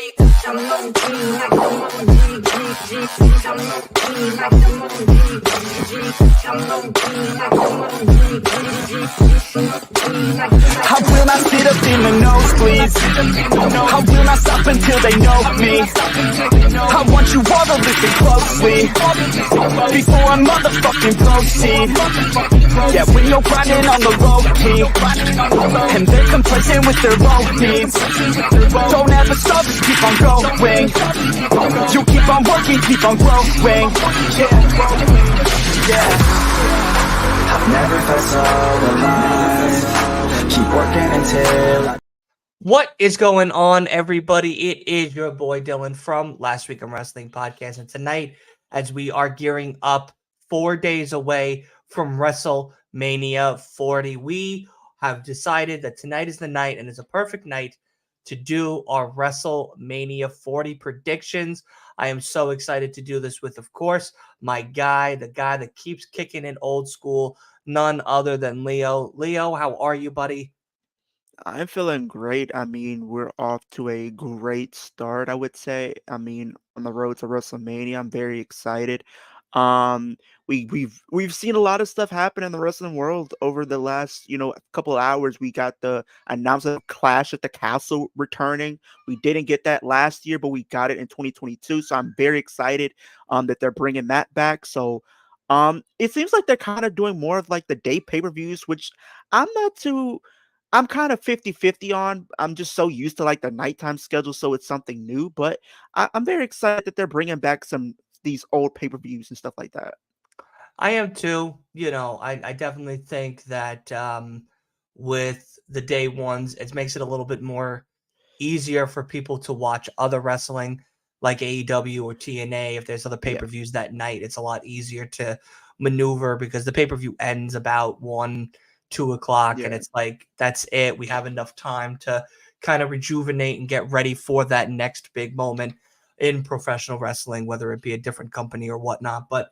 I will not sit up in the nosebleeds. I will not stop until they know me. I want you all to listen closely before I motherfucking proceed. Yeah, when you're grinding on the low key and they're complacent with their own needs, don't ever stop, just keep on going. You keep on working, keep on growing. Yeah. I've never felt so alive. Keep working until What is going on, everybody? It is your boy Dylan from Last Week in Wrestling Podcast, and tonight, as we are gearing up 4 days away from WrestleMania 40, we have decided that tonight is the night, and it's a perfect night to do our WrestleMania 40 predictions. I am so excited to do this with, of course, my guy, the guy that keeps kicking in old school, none other than Leo. Leo, how are you, buddy? I'm feeling great. I mean, we're off to a great start, I would say. I mean, on the road to WrestleMania, I'm very excited. Um, we've seen a lot of stuff happen in the wrestling world over the last, couple of hours. We got the announcement of Clash at the Castle returning. We didn't get that last year, but we got it in 2022. So I'm very excited that they're bringing that back. So it seems like they're kind of doing more of like the day pay-per-views, which I'm not too I'm kind of 50-50 on. I'm just so used to like the nighttime schedule, so it's something new. But I'm very excited that they're bringing back some these old pay-per-views and stuff like that. I am too. I definitely think that with the day ones, it makes it a little bit more easier for people to watch other wrestling like AEW or TNA. If there's other Yeah, pay-per-views that night, it's a lot easier to maneuver because the pay-per-view ends about 1, 2 o'clock, and yeah, it's like, that's it. We have enough time to kind of rejuvenate and get ready for that next big moment in professional wrestling, whether it be a different company or whatnot. But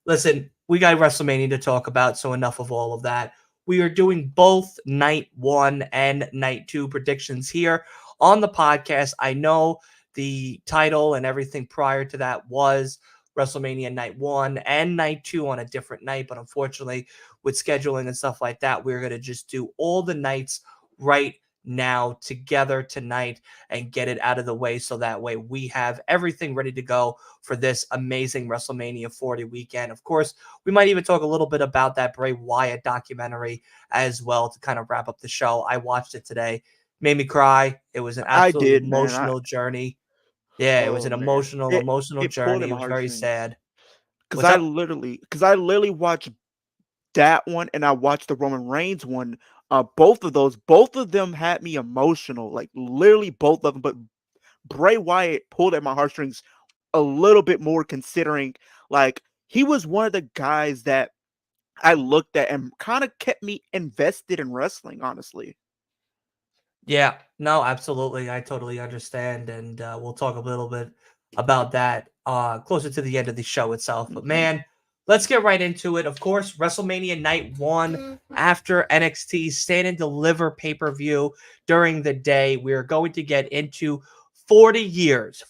listen, we got WrestleMania to talk about, so enough of all of that. We are doing both night one and night two predictions here on the podcast. I know the title and everything prior to that was WrestleMania night one and night two on a different night, but unfortunately, with scheduling and stuff like that, we're going to just do all the nights right now together tonight and get it out of the way so that way we have everything ready to go for this amazing WrestleMania 40 weekend. Of course, we might even talk a little bit about that Bray Wyatt documentary as well to kind of wrap up the show. I watched it today. Made me cry. It was an I absolute did, man. emotional journey. Yeah, it was Oh an man, emotional it pulled journey. at It my was very heartstrings sad. because What's up? I literally watched that one and I watched the Roman Reigns one. Both of them had me emotional, like literally both of them. But Bray Wyatt pulled at my heartstrings a little bit more, considering like he was one of the guys that I looked at and kind of kept me invested in wrestling, honestly. Yeah, no, absolutely. I totally understand. And we'll talk a little bit about that closer to the end of the show itself. But Hmm. man, let's get right into it. Of course, WrestleMania night one after NXT Stand and Deliver pay per view during the day. We're going to get into 40 years of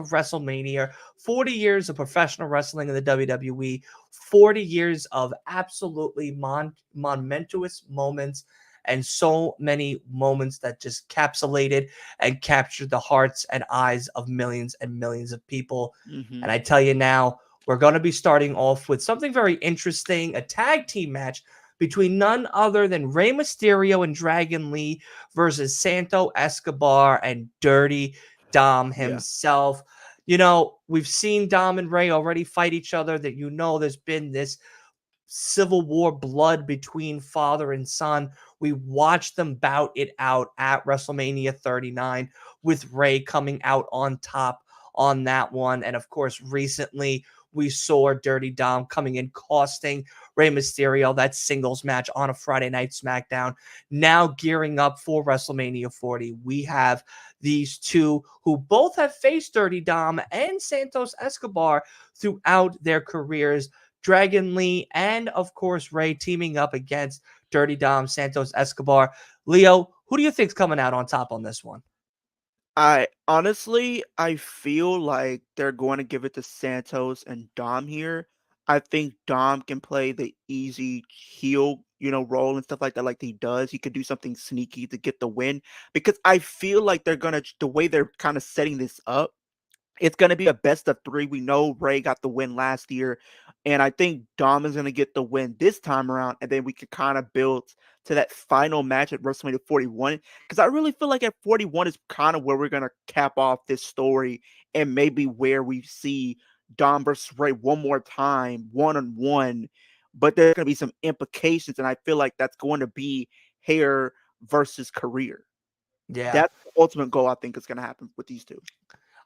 WrestleMania, 40 years of professional wrestling in the WWE, 40 years of absolutely monumentous moments and so many moments that just capsulated and captured the hearts and eyes of millions and millions of people. Hmm. And I tell you now, we're going to be starting off with something very interesting, a tag team match between none other than Rey Mysterio and Dragon Lee versus Santo Escobar and Dirty Dom Yeah. himself. We've seen Dom and Rey already fight each other, that there's been this civil war blood between father and son. We watched them bout it out at WrestleMania 39 with Rey coming out on top on that one. And of course, recently we saw Dirty Dom coming in, costing Rey Mysterio that singles match on a Friday night SmackDown. Now gearing up for WrestleMania 40, we have these two who both have faced Dirty Dom and Santos Escobar throughout their careers. Dragon Lee, and of course Rey teaming up against Dirty Dom, Santos Escobar. Leo, who do you think's coming out on top on this one? I feel like they're going to give it to Santos and Dom here. I think Dom can play the easy heel, role and stuff like he does. He could do something sneaky to get the win because I feel like they're gonna the way they're kind of setting this up, it's gonna be a best of 3. We know Ray got the win last year, and I think Dom is gonna get the win this time around, and then we can kinda build to that final match at WrestleMania 41. Because I really feel like at 41 is kinda where we're gonna cap off this story and maybe where we see Dom versus Ray one more time, one-on-one, but there's gonna be some implications, and I feel like that's going to be hair versus career. Yeah. That's the ultimate goal I think is gonna happen with these 2.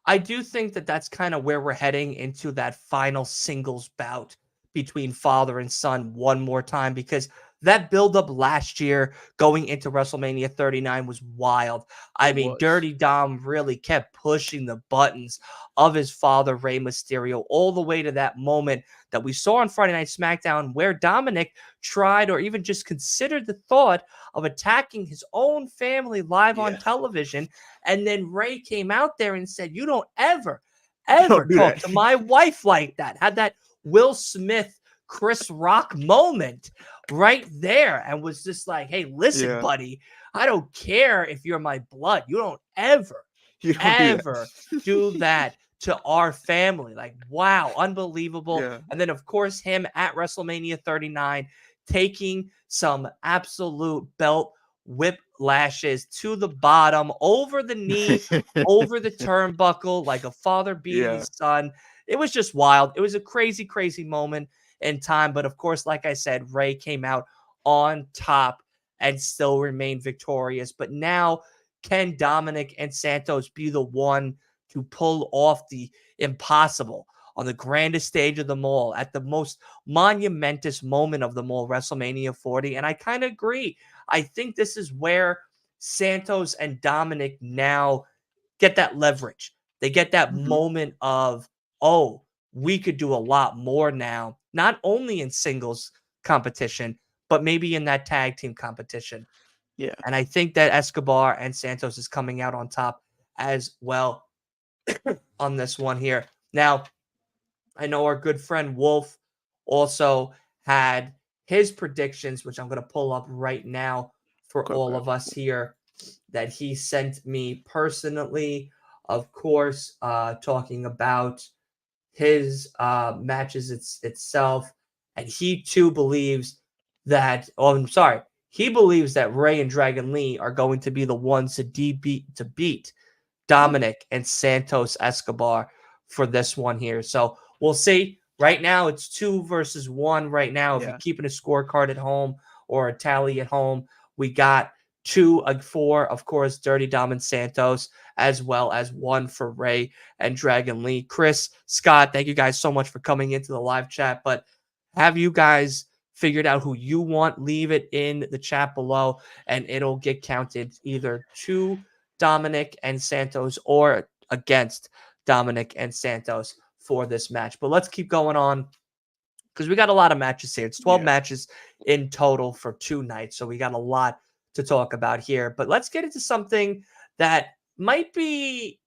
I do think that that's kind of where we're heading into that final singles bout between father and son one more time because that buildup last year going into WrestleMania 39 was wild. I It mean, was. Dirty Dom really kept pushing the buttons of his father, Rey Mysterio, all the way to that moment that we saw on Friday Night SmackDown where Dominic tried or even just considered the thought of attacking his own family live on Yeah. television, and then Ray came out there and said, "You don't ever Don't do talk that. to my wife like that." Had that Will Smith, Chris Rock moment right there and was just like, "Hey, listen, Yeah. buddy, I don't care if you're my blood. You don't ever, You don't do that. ever do that to our family." Like, wow, unbelievable. Yeah. And then, of course, him at WrestleMania 39 taking some absolute belt whip lashes to the bottom, over the knee, over the turnbuckle, like a father beating Yeah. his son. It was just wild. It was a crazy, crazy moment in time. But of course, like I said, Ray came out on top and still remained victorious. But now, can Dominic and Santos be the one to pull off the impossible on the grandest stage of them all, at the most monumentous moment of them all, WrestleMania 40? And I kind of agree. I think this is where Santos and Dominic now get that leverage. They get that Mhm. moment of, oh, we could do a lot more now, not only in singles competition, but maybe in that tag team competition. Yeah. And I think that Escobar and Santos is coming out on top as well on this one here. Now, I know our good friend Wolf also had his predictions, which I'm going to pull up right now for Okay, all okay. of us here, that he sent me personally. Of course, talking about his matches itself, and he too believes that. Oh, I'm sorry. He believes that Ray and Dragon Lee are going to be the ones to beat Ooh. Dominic and Santos Escobar for this one here. So we'll see. Right now, it's 2 versus 1. Right now, if you're Yeah. keeping a scorecard at home or a tally at home, we got 2 4, of course, Dirty Dom and Santos, as well as 1 for Ray and Dragon Lee. Chris, Scott, thank you guys so much for coming into the live chat. But have you guys figured out who you want? Leave it in the chat below, and it'll get counted either to Dominic and Santos or against Dominic and Santos for this match. But let's keep going on because we got a lot of matches here. It's 12 Yeah. matches in total for 2 nights. So we got a lot to talk about here. But let's get into something that might be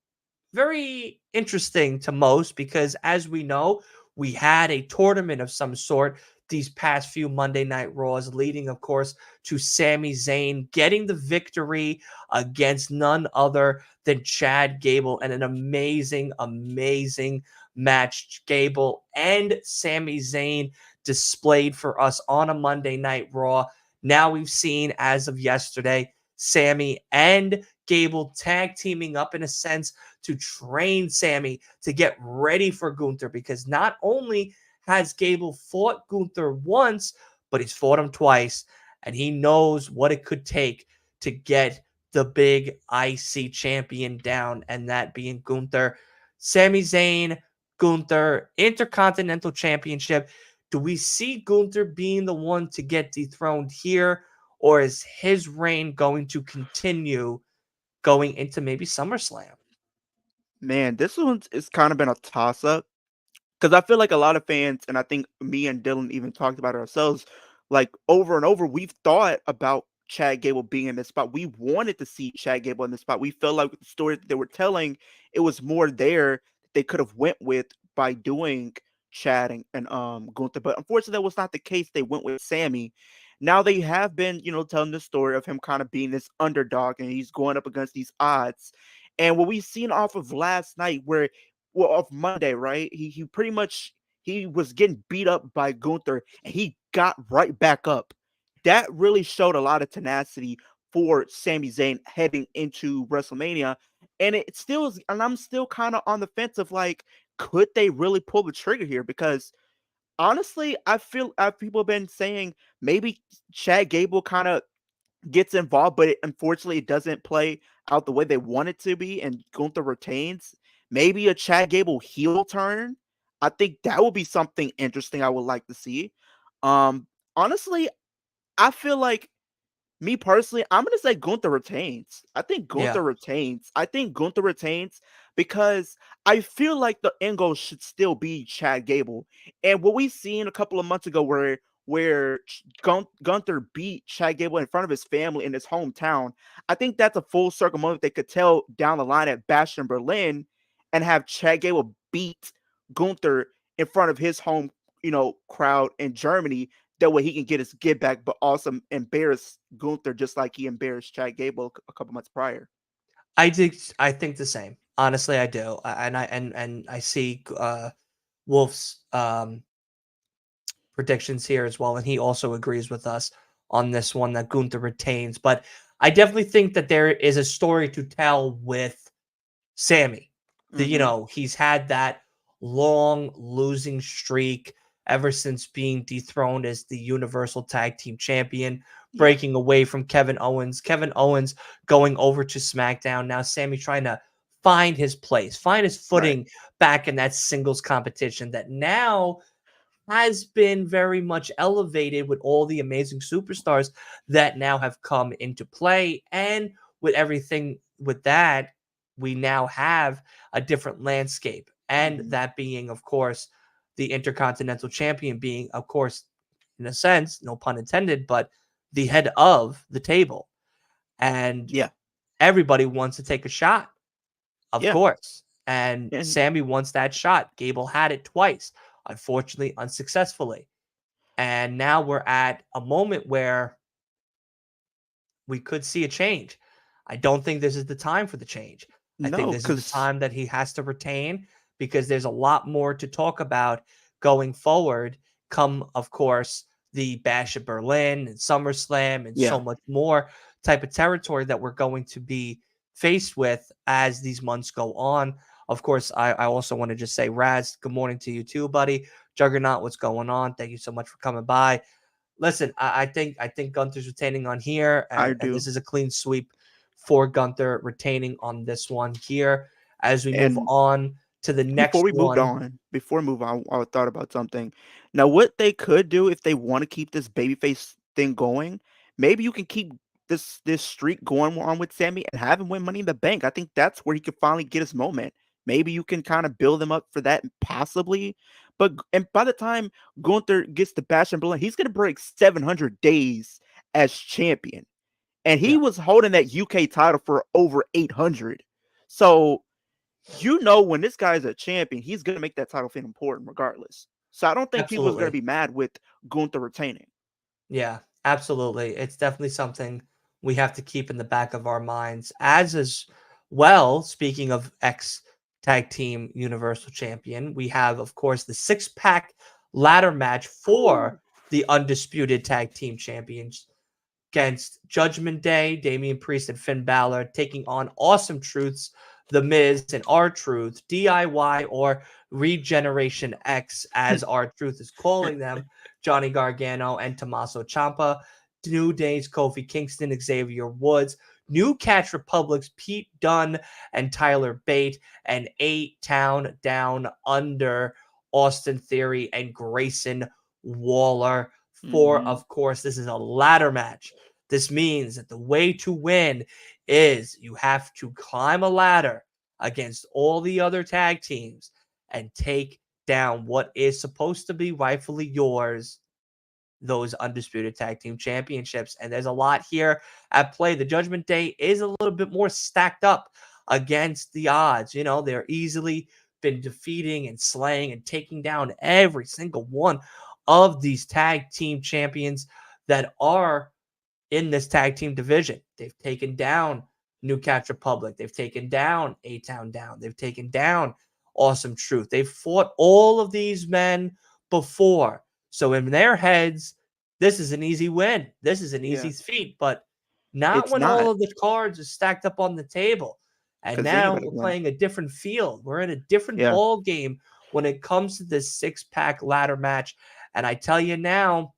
very interesting to most because, as we know, we had a tournament of some sort these past few Monday Night Raws, leading, of course, to Sami Zayn getting the victory against none other than Chad Gable, and an amazing, amazing match Gable and Sami Zayn displayed for us on a Monday Night Raw. Now we've seen, as of yesterday, Sami and Gable tag teaming up in a sense to train Sami to get ready for Gunther, because not only has Gable fought Gunther once, but he's fought him twice, and he knows what it could take to get the big IC champion down, and that being Gunther. Sami Zayn, Gunther, Intercontinental Championship. Do we see Gunther being the one to get dethroned here, or is his reign going to continue going into maybe SummerSlam? Man, this one's it's kind of been a toss up because I feel like a lot of fans, and I think me and Dylan even talked about it ourselves, like over and over, we've thought about Chad Gable being in this spot. We wanted to see Chad Gable in this spot. We felt like with the story that they were telling, it was more there that they could have went with by doing Chad and Gunther. But unfortunately, that was not the case. They went with Sammy. Now they have been, telling the story of him kind of being this underdog and he's going up against these odds. And what we've seen off of last night, of Monday, right? He pretty much he was getting beat up by Gunther and he got right back up. That really showed a lot of tenacity for Sami Zayn heading into WrestleMania. And it still is, and I'm still kind of on the fence of like, could they really pull the trigger here? Because honestly, I feel people have been saying maybe Chad Gable kind of gets involved, but unfortunately, it doesn't play out the way they want it to be, and Gunther retains. Maybe a Chad Gable heel turn. I think that would be something interesting I would like to see. Um, Honestly, I feel like me personally, I'm gonna say Gunther retains. I think Yeah. Gunther retains. I think Gunther retains because I feel like the end goal should still be Chad Gable. And what we seen a couple of months ago, where Gunther beat Chad Gable in front of his family in his hometown, I think that's a full circle moment they could tell down the line at Bash in Berlin, and have Chad Gable beat Gunther in front of his home, crowd in Germany, that way he can get his get back, but also embarrass Gunther just like he embarrassed Chad Gable a couple months prior. I think the same. Honestly, I do. And I see Wolf's predictions here as well, and he also agrees with us on this one that Gunther retains. But I definitely think that there is a story to tell with Sammy. Mm-hmm. He's had that long losing streak ever since being dethroned as the Universal Tag Team Champion, Yeah. breaking away from Kevin Owens. Kevin Owens going over to SmackDown. Now Sammy trying to find his place, find his Right. footing back in that singles competition that now has been very much elevated with all the amazing superstars that now have come into play. And with everything with that, we now have a different landscape. And Mm-hmm. that being, of course, the Intercontinental Champion being, of course, in a sense, no pun intended, but the head of the table. And Yeah. everybody wants to take a shot, of Yeah. course. And And Sammy wants that shot. Gable had it twice, unfortunately, unsuccessfully. And now we're at a moment where we could see a change. I don't think this is the time for the change. I think no, this is the because time that he has to retain because there's a lot more to talk about going forward. Come, of course, the Bash at Berlin and SummerSlam and so yeah, much more type of territory that we're going to be faced with as these months go on. Of course, I also want to just say, Raz, good morning to you too, buddy. Juggernaut, what's going on? Thank you so much for coming by. Listen, I think Gunther's retaining on here, I and do. this is a clean sweep for Gunther retaining on this one here. As we move And on to the before next we moved one, on, before we move on, I thought about something. Now, what they could do if they want to keep this babyface thing going, maybe you can keep this streak going on with Sammy and have him win Money in the Bank. I think that's where he could finally get his moment. Maybe you can kind of build him up for that, possibly. And by the time Gunther gets the Bash and Berlin, he's gonna break 700 days as champion, and he yeah, was holding that UK title for over 800. So when this guy's a champion, he's gonna make that title feel important regardless. So I don't think people is gonna absolutely. be mad with Gunther retaining. Yeah, absolutely. It's definitely something we have to keep in the back of our minds. As well, speaking of ex tag team universal champion, we have, of course, the six-pack ladder match for Whew. the undisputed tag team champions against Judgment Day, Damian Priest and Finn Balor taking on Awesome Truths, The Miz and R Truth, DIY or Regeneration X, as R Truth is calling them, Johnny Gargano and Tommaso Ciampa, New Day's Kofi Kingston, Xavier Woods, New Catch Republic's Pete Dunne and Tyler Bate, and A-Town Down Under, Austin Theory and Grayson Waller. For, Hmm. of course, this is a ladder match. This means that the way to win is you have to climb a ladder against all the other tag teams and take down what is supposed to be rightfully yours, those undisputed tag team championships. And there's a lot here at play. The Judgment Day is a little bit more stacked up against the odds. You know, they're easily been defeating and slaying and taking down every single one of these tag team champions that are in this tag team division. They've taken down New Catch Republic. They've taken down A-Town Down. They've taken down Awesome Truth. They've fought all of these men before. So in their heads, this is an easy win. This is an Yeah. easy feat, but not It's when all not, of the cards are stacked up on the table. And because now anybody we're can win. playing a different field. We're in a different Yeah. ball game when it comes to this six-pack ladder match. And I tell you now,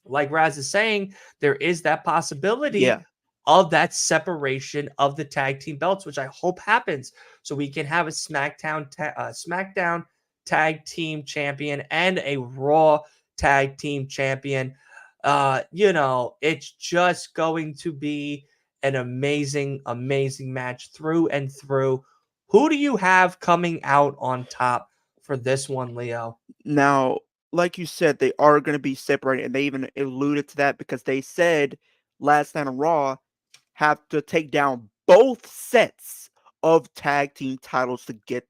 like Raz is saying, there is that possibility Yeah. of that separation of the tag team belts, which I hope happens, so we can have a SmackDown tag team champion and a Raw tag team champion. You know, it's just going to be an amazing, amazing match through and through. Who do you have coming out on top for this one, Leo? Now, like you said, they are going to be separated, and they even alluded to that because they said last night on Raw have to take down both sets of tag team titles to get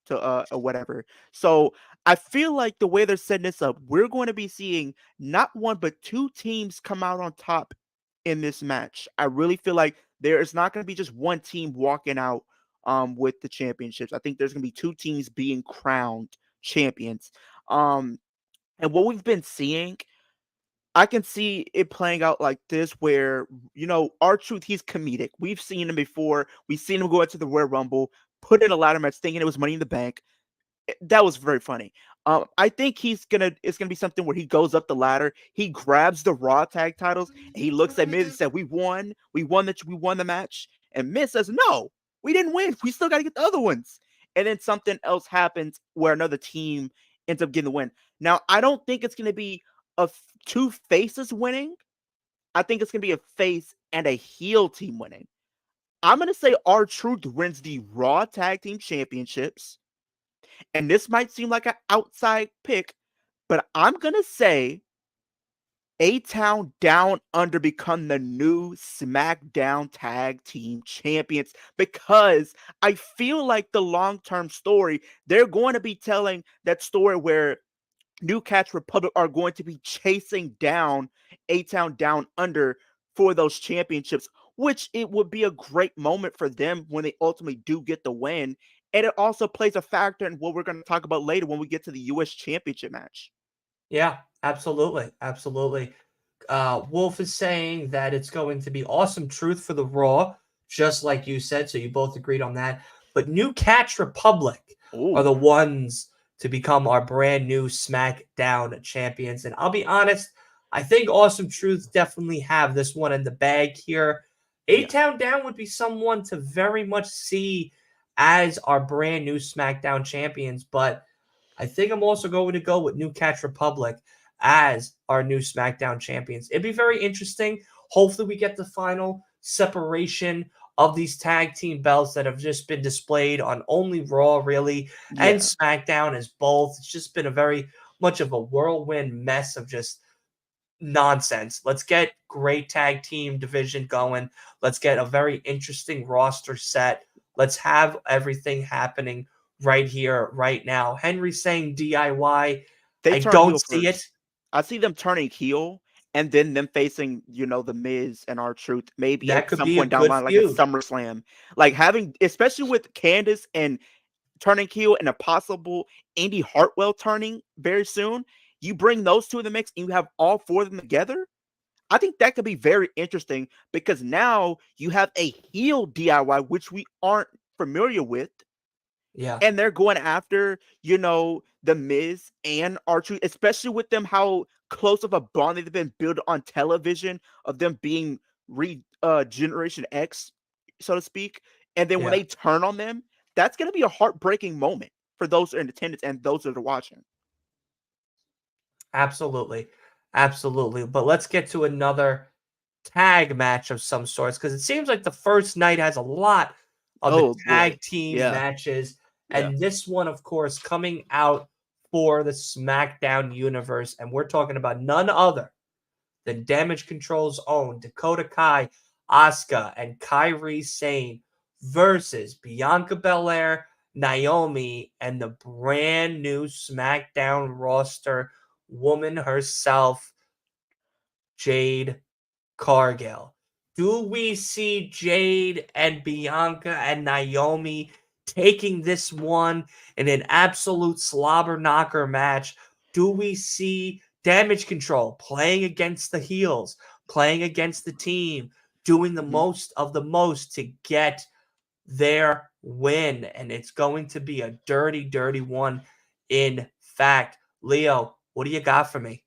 to whatever. So I feel like the way they're setting this up, we're going to be seeing not one but two teams come out on top in this match. I really feel like there is not going to be just one team walking out with the championships. I think there's going to be two teams being crowned champions. Um and what we've been seeing, I can see it playing out like this where, R-Truth, he's comedic. We've seen him before. We've seen him go into the Royal Rumble, put in a ladder match thinking it was Money in the Bank. That was very funny. I think it's gonna be something where he goes up the ladder, he grabs the Raw tag titles, and he looks at Miz and said, we won the match." And Miz says, "No, we didn't win. We still gotta get the other ones." And then something else happens where another team ends up getting the win. Now, I don't think it's gonna be two faces winning. I think it's gonna be a face and a heel team winning. I'm gonna say R-Truth wins the Raw Tag Team Championships, and this might seem like an outside pick, but I'm going to say A-Town Down Under become the new SmackDown Tag Team Champions, because I feel like the long-term story, they're going to be telling that story where New Catch Republic are going to be chasing down A-Town Down Under for those championships, which it would be a great moment for them when they ultimately do get the win. And it also plays a factor in what we're going to talk about later when we get to the U.S. Championship match. Yeah, absolutely. Absolutely. Wolf is saying that it's going to be Awesome Truth for the Raw, just like you said. So you both agreed on that. But New Catch Republic are Oh, the ones to become our brand new SmackDown champions. And I'll be honest, I think Awesome Truth definitely have this one in the bag here. yeah. A-Town Down would be someone to very much see as our brand new SmackDown champions. But I think I'm also going to go with New Catch Republic as our new SmackDown champions. It'd be very interesting. Hopefully, we get the final separation of these tag team belts that have just been displayed on only Raw, really, and Yeah. SmackDown as both. It's just been a very much of a whirlwind mess of just nonsense. Let's get great tag team division going. Let's get a very interesting roster set. Let's have everything happening right here, right now. Henry saying DIY. They I turn don't heel see it. first. I see them turning heel and then them facing, the Miz and R-Truth maybe That at could some be a point down the good line, like at feud. SummerSlam. Like having, especially with Candace and turning heel and a possible Indy Hartwell turning very soon, you bring those two in the mix and you have all four of them together. I think that could be very interesting because now you have a heel DIY, which we aren't familiar with, Yeah, and they're going after, the Miz and R-Truth, especially with them how close of a bond they've been built on television of them being Generation X, so to speak. And then when yeah. they turn on them, that's gonna be a heartbreaking moment for those who are in attendance and those that are watching. Absolutely. Absolutely. But let's get to another tag match of some sorts because it seems like the first night has a lot of the Oh boy. tag team Yeah. matches. Yeah. And this one, of course, coming out for the SmackDown universe. And we're talking about none other than Damage Control's own Dakota Kai, Asuka, and Kairi Sane versus Bianca Belair, Naomi, and the brand new SmackDown roster woman herself, Jade Cargill. Do we see Jade and Bianca and Naomi taking this one in an absolute slobber knocker match? Do we see Damage Control playing against the heels, playing against the team, doing the Mhm. most of the most to get their win? And it's going to be a dirty, dirty one. In fact, Leo, what do you got for me?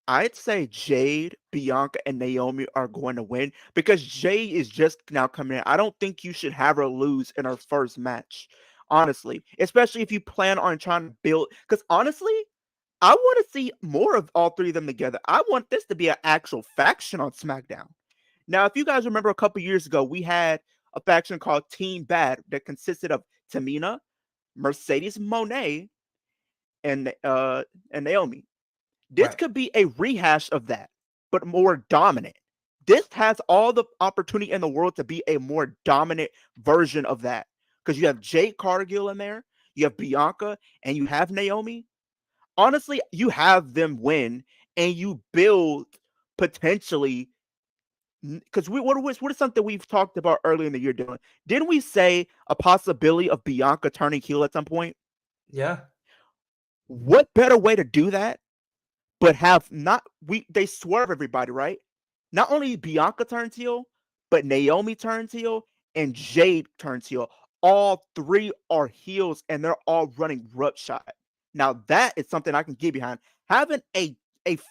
I'd say Jade, Bianca, and Naomi are going to win because Jade is just now coming in. I don't think you should have her lose in her first match, honestly, especially if you plan on trying to build. Because honestly, I want to see more of all three of them together. I want this to be an actual faction on SmackDown. Now, if you guys remember a couple years ago, we had a faction called Team Bad that consisted of Tamina, Mercedes Monet, and Naomi. This Right. could be a rehash of that, but more dominant. This has all the opportunity in the world to be a more dominant version of that. Because you have Jade Cargill in there, you have Bianca, and you have Naomi. Honestly, you have them win and you build potentially because what is something we've talked about earlier in the year doing? Didn't we say a possibility of Bianca turning heel at some point? Yeah. What better way to do that but have not we they swerve everybody, right? Not only Bianca turns heel, but Naomi turns heel and Jade turns heel. All three are heels and they're all running roughshod. Now that is something I can get behind. Having a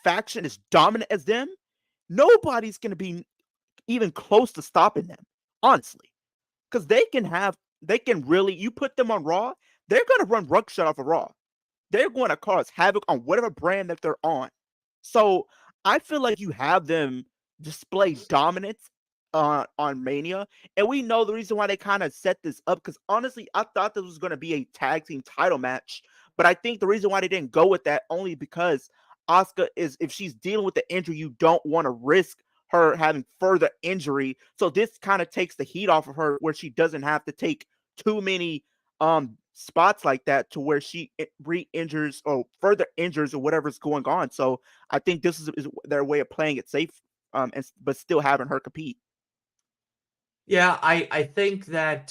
faction as dominant as them, nobody's gonna be even close to stopping them, honestly. Because they can really you put them on Raw, they're gonna run roughshod off of Raw. They're going to cause havoc on whatever brand that they're on. So I feel like you have them display dominance on Mania, and we know the reason why they kind of set this up. Because honestly, I thought this was going to be a tag team title match, but I think the reason why they didn't go with that only because Asuka is if she's dealing with the injury, you don't want to risk her having further injury. So this kind of takes the heat off of her, where she doesn't have to take too many spots like that to where she re-injures or further injures or whatever's going on. So I think this is their way of playing it safe, but still having her compete. Yeah, I think that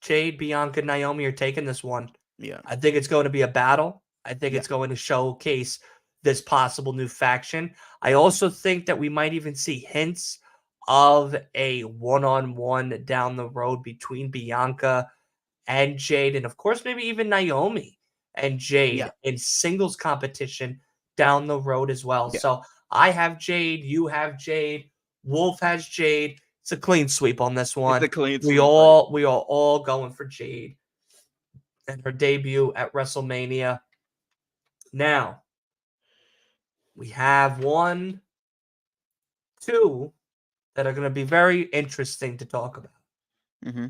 Jade, Bianca, Naomi are taking this one. Yeah, I think it's going to be a battle. I think yeah, it's going to showcase this possible new faction. I also think that we might even see hints of a one-on-one down the road between Bianca and Jade, and of course, maybe even Naomi and yeah, Jade in singles competition down the road as well. yeah. So I have Jade, you have Jade, Wolf has Jade. It's a clean sweep on this It's a one. clean We sweep. Like, all we are all going for Jade and her debut at WrestleMania. Now we have one, two that are going to be very interesting to talk about. mm-hmm.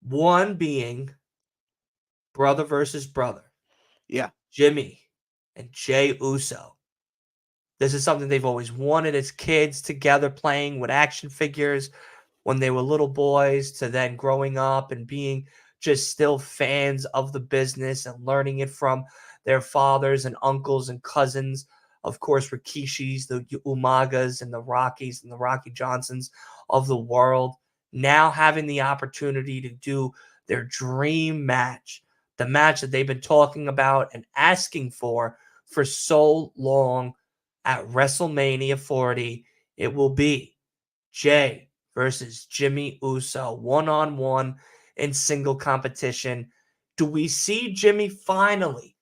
One being brother versus brother, Yeah, Jimmy and Jay Uso. This is something they've always wanted as kids together playing with action figures when they were little boys to then growing up and being just still fans of the business and learning it from their fathers and uncles and cousins. Of course, Rikishis, the Umagas, and the Rockies and the Rocky Johnsons of the world. Now having the opportunity to do their dream match, the match that they've been talking about and asking for so long at WrestleMania 40, it will be Jay versus Jimmy Uso, one-on-one in single competition. Do we see Jimmy finally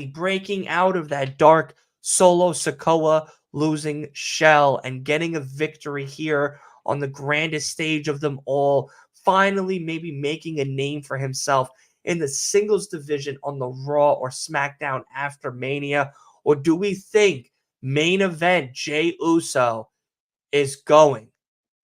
breaking out of that dark Solo Sokoa losing shell and getting a victory here on the grandest stage of them all, finally maybe making a name for himself in the singles division on the Raw or SmackDown after Mania? Or do we think main event Jay Uso is going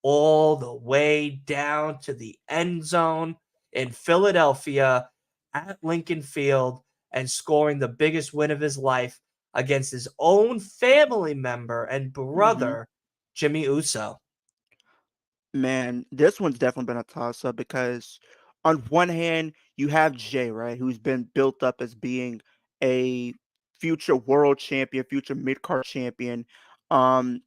all the way down to the end zone in Philadelphia at Lincoln Field and scoring the biggest win of his life against his own family member and Hmm. brother, Jimmy Uso. Man, this one's definitely been a toss up because on one hand, you have Jay, right, who's been built up as being a future world champion, future mid card champion. Um,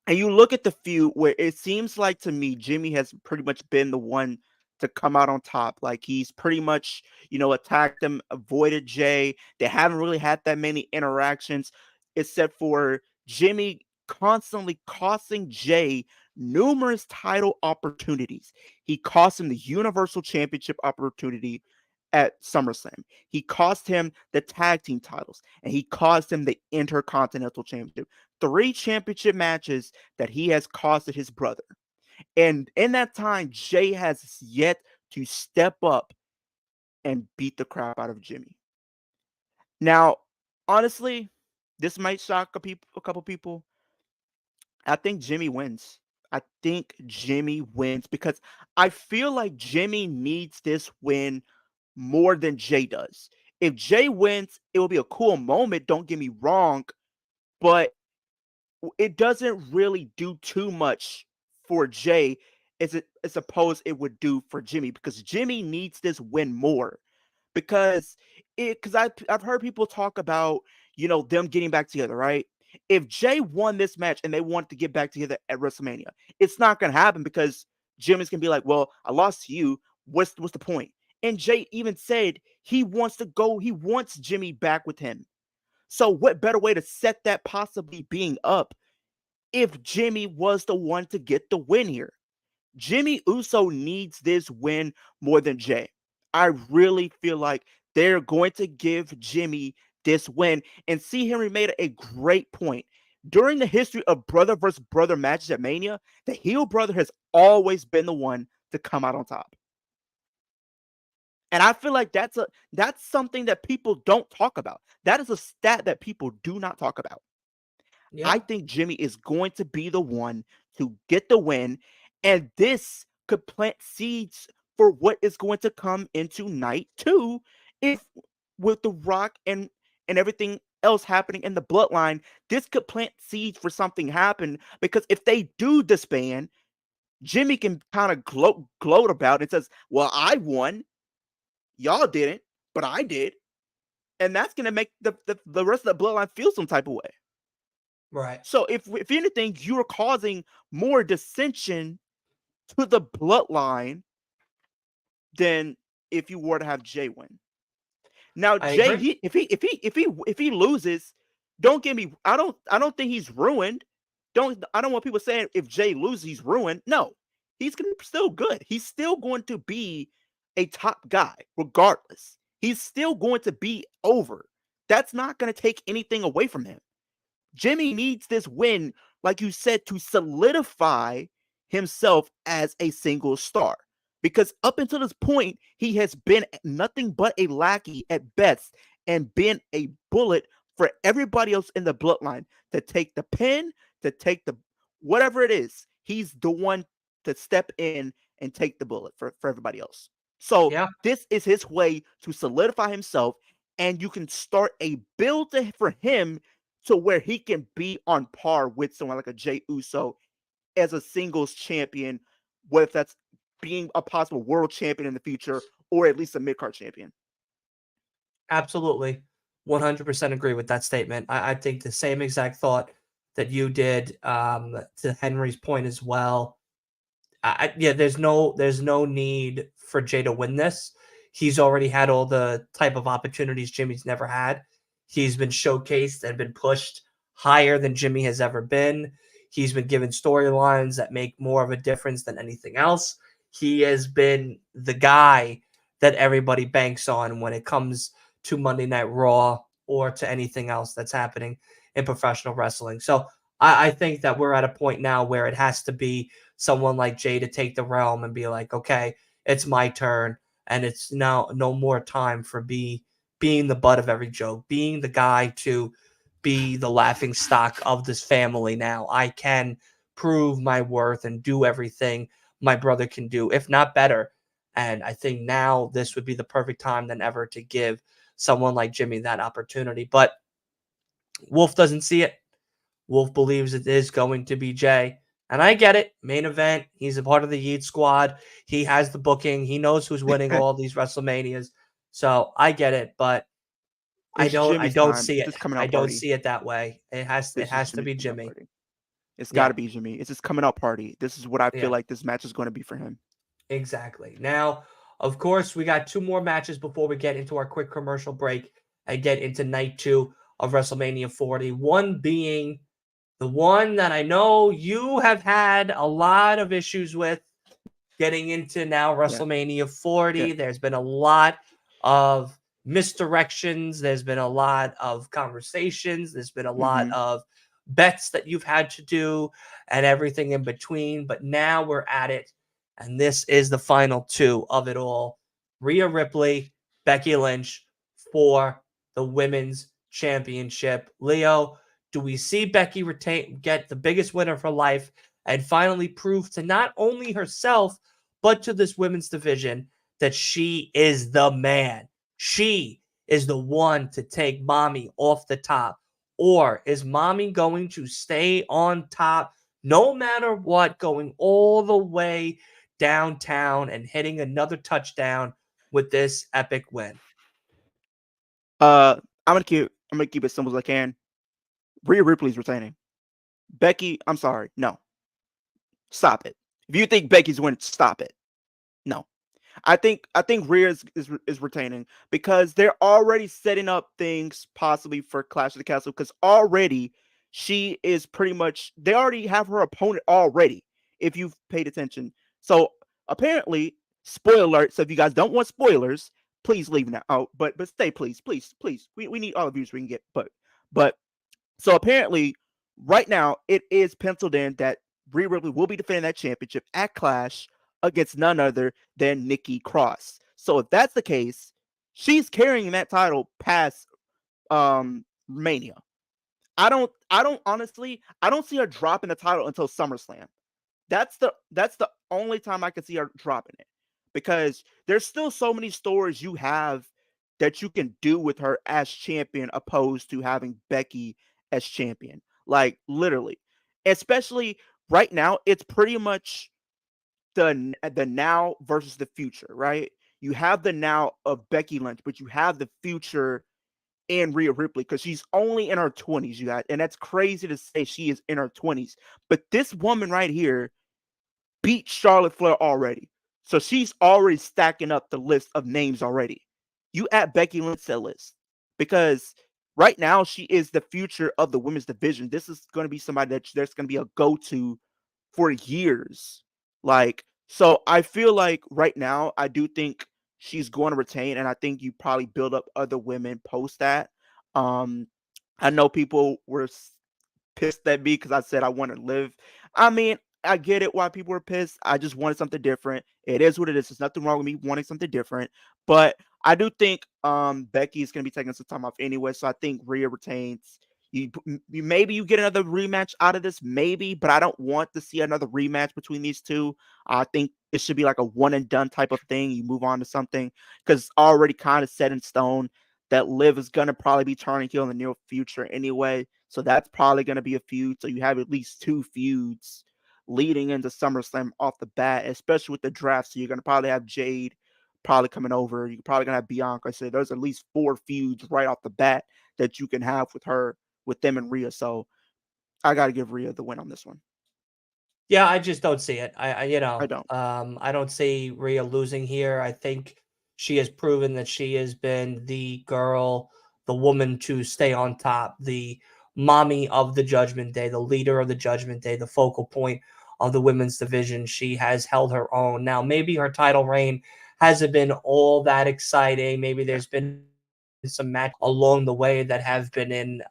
and you look at the feud where it seems like to me, Jimmy has pretty much been the one to come out on top. Like he's pretty much, attacked him, avoided Jay. They haven't really had that many interactions, except for Jimmy constantly costing Jay numerous title opportunities. He cost him the Universal Championship opportunity at SummerSlam. He cost him the tag team titles, and he cost him the Intercontinental Championship. 3 championship matches that he has costed his brother. And in that time, Jay has yet to step up and beat the crap out of Jimmy. Now, honestly, this might shock a couple people. I think Jimmy wins. I think Jimmy wins because I feel like Jimmy needs this win more than Jay does. If Jay wins, it will be a cool moment, don't get me wrong, but it doesn't really do too much for Jay as opposed it would do for Jimmy because Jimmy needs this win more because I've heard people talk about them getting back together, right? If Jay won this match and they want to get back together at WrestleMania, it's not gonna happen because Jimmy's gonna be like, "Well, I lost to you. What's the point?" And Jay even said he wants to go. He wants Jimmy back with him. So what better way to set that possibly being up if Jimmy was the one to get the win here? Jimmy Uso needs this win more than Jay. I really feel like they're going to give Jimmy this win. And C. Henry made a great point. During the history of brother versus brother matches at Mania, the heel brother has always been the one to come out on top. And I feel like that's something that people don't talk about. That is a stat that people do not talk about. I Yeah, think Jimmy is going to be the one to get the win, and this could plant seeds for what is going to come into night two. If with The Rock and everything else happening in the bloodline, this could plant seeds for something happen because if they do disband, Jimmy can kind of gloat about it. Says, "Well, I won, y'all didn't, but I did," and that's gonna make the rest of the bloodline feel some type of way. right. So if anything, you're causing more dissension to the bloodline than if you were to have Jay win. Now, I Jay, agree. if he loses, don't get me. I don't think he's ruined. I don't want people saying if Jay loses, he's ruined. No, he's gonna be still good. He's still going to be a top guy, regardless. He's still going to be over. That's not going to take anything away from him. Jimmy needs this win, like you said, to solidify himself as a single star. Because up until this point, he has been nothing but a lackey at best and been a bullet for everybody else in the bloodline to take the pin, to take the whatever it is. He's the one to step in and take the bullet for everybody else. So Yeah, this is his way to solidify himself, and you can start a build for him to where he can be on par with someone like a Jey Uso as a singles champion, whether that's being a possible world champion in the future or at least a mid card champion. absolutely. 100% agree with that statement. I think the same exact thought that you did, to Henry's point as well. Yeah, there's no need for Jay to win this. He's already had all the type of opportunities Jimmy's never had. He's been showcased and been pushed higher than Jimmy has ever been. He's been given storylines that make more of a difference than anything else. He has been the guy that everybody banks on when it comes to Monday Night Raw or to anything else that's happening in professional wrestling. So I think that we're at a point now where it has to be someone like Jay to take the realm and be like, okay, it's my turn, and it's now no more time for being the butt of every joke, being the guy to be the laughing stock of this family. Now I can prove my worth and do everything my brother can do, if not better. And I think now this would be the perfect time than ever to give someone like Jimmy that opportunity. But Wolf doesn't see it. Wolf believes it is going to be Jay. And I get it. Main event. He's a part of the Yeet squad. He has the booking. He knows who's winning all these WrestleManias. So I get it, but I It's don't I Jimmy's don't time. see It's it. his coming I out don't party. see it that way. It This is has to Jimmy's be coming out Jimmy. party. It's got Yeah. to be Jimmy. It's his coming out party. This is what I feel Yeah. like this match is going to be for him. Exactly. Now, of course, we got two more matches before we get into our quick commercial break and get into night 2 of WrestleMania 40. One being the one that I know you have had a lot of issues with getting into now Yeah. WrestleMania 40. Yeah. There's been a lot of misdirections. There's been a lot of conversations. There's been a lot Mm-hmm. of bets that you've had to do and everything in between. But now we're at it. And this is the final two of it all. Rhea Ripley, Becky Lynch for the women's championship. Leo, do we see Becky get the biggest win of her life and finally prove to not only herself, but to this women's division that she is the man? She is the one to take Mommy off the top. Or is Mommy going to stay on top no matter what, going all the way downtown and hitting another touchdown with this epic win? Uh, I'm gonna keep it simple as I can. Rhea Ripley's retaining. Becky, I'm sorry, no, stop it. If you think Becky's winning, stop it. No, I think Rhea is retaining because they're already setting up things possibly for Clash of the Castle because already she is pretty much they already have her opponent already. If you've paid attention, so apparently, spoiler alert. So if you guys don't want spoilers, please leave now. Oh, but stay, please, please, please. We need all the views we can get. But so apparently, right now it is penciled in that Rhea Ripley will be defending that championship at Clash against none other than Nikki Cross. So if that's the case, she's carrying that title past Mania. I don't honestly I don't see her dropping the title until SummerSlam. That's the only time I can see her dropping it. Because there's still so many stories you have that you can do with her as champion opposed to having Becky as champion. Like literally. Especially right now, it's pretty much the now versus the future, right? You have the now of Becky Lynch, but you have the future in Rhea Ripley because she's only in her 20s, you guys. And that's crazy to say she is in her 20s. But this woman right here beat Charlotte Flair already. So she's already stacking up the list of names already. You add Becky Lynch to the list because right now she is the future of the women's division. This is going to be somebody that there's going to be a go-to for years. Like, so I feel like right now, I do think she's going to retain, and I think you probably build up other women post that. Um, I know people were pissed at me because I said I want to live. I mean, I get it why people were pissed. I just wanted something different. It is what it is. There's nothing wrong with me wanting something different. But I do think Becky is gonna be taking some time off anyway. So I think Rhea retains. You maybe you get another rematch out of this, maybe, but I don't want to see another rematch between these two. I think it should be like a one and done type of thing. You move on to something because it's already kind of set in stone that Liv is gonna probably be turning heel in the near future anyway. So that's probably gonna be a feud. So you have at least two feuds leading into SummerSlam off the bat, especially with the draft. So you're gonna probably have Jade probably coming over. You're probably gonna have Bianca. So there's at least four feuds right off the bat that you can have with her, with them and Rhea. So I gotta give Rhea the win on this one. Yeah, I just don't see it. I don't. I don't see Rhea losing here. I think she has proven that she has been the girl, the woman to stay on top, the mommy of the Judgment Day, the leader of the Judgment Day, the focal point of the women's division. She has held her own. Now, maybe her title reign hasn't been all that exciting. Maybe Yeah. there's been some match along the way that have been in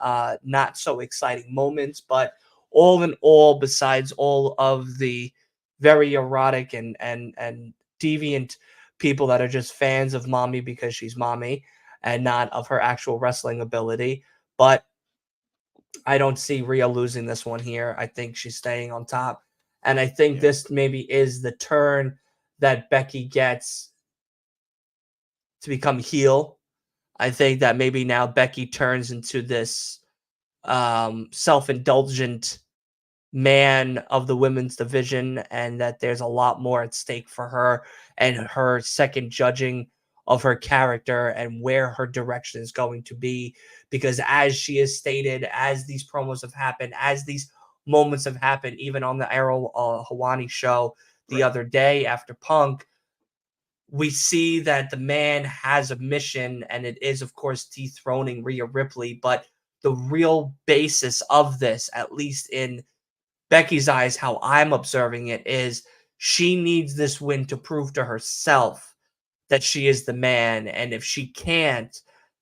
not so exciting moments, but all in all, besides all of the very erotic and deviant people that are just fans of Mommy because she's Mommy and not of her actual wrestling ability. But I don't see Rhea losing this one here. I think she's staying on top. And I think Yeah. this maybe is the turn that Becky gets to become heel. I think that maybe now Becky turns into this self-indulgent man of the women's division, and that there's a lot more at stake for her and her second judging of her character and where her direction is going to be. Because as she has stated, as these promos have happened, as these moments have happened, even on the Arrow Hawani show the Right. other day after Punk, we see that the man has a mission, and it is, of course, dethroning Rhea Ripley. But the real basis of this, at least in Becky's eyes, how I'm observing it, is she needs this win to prove to herself that she is the man. And if she can't,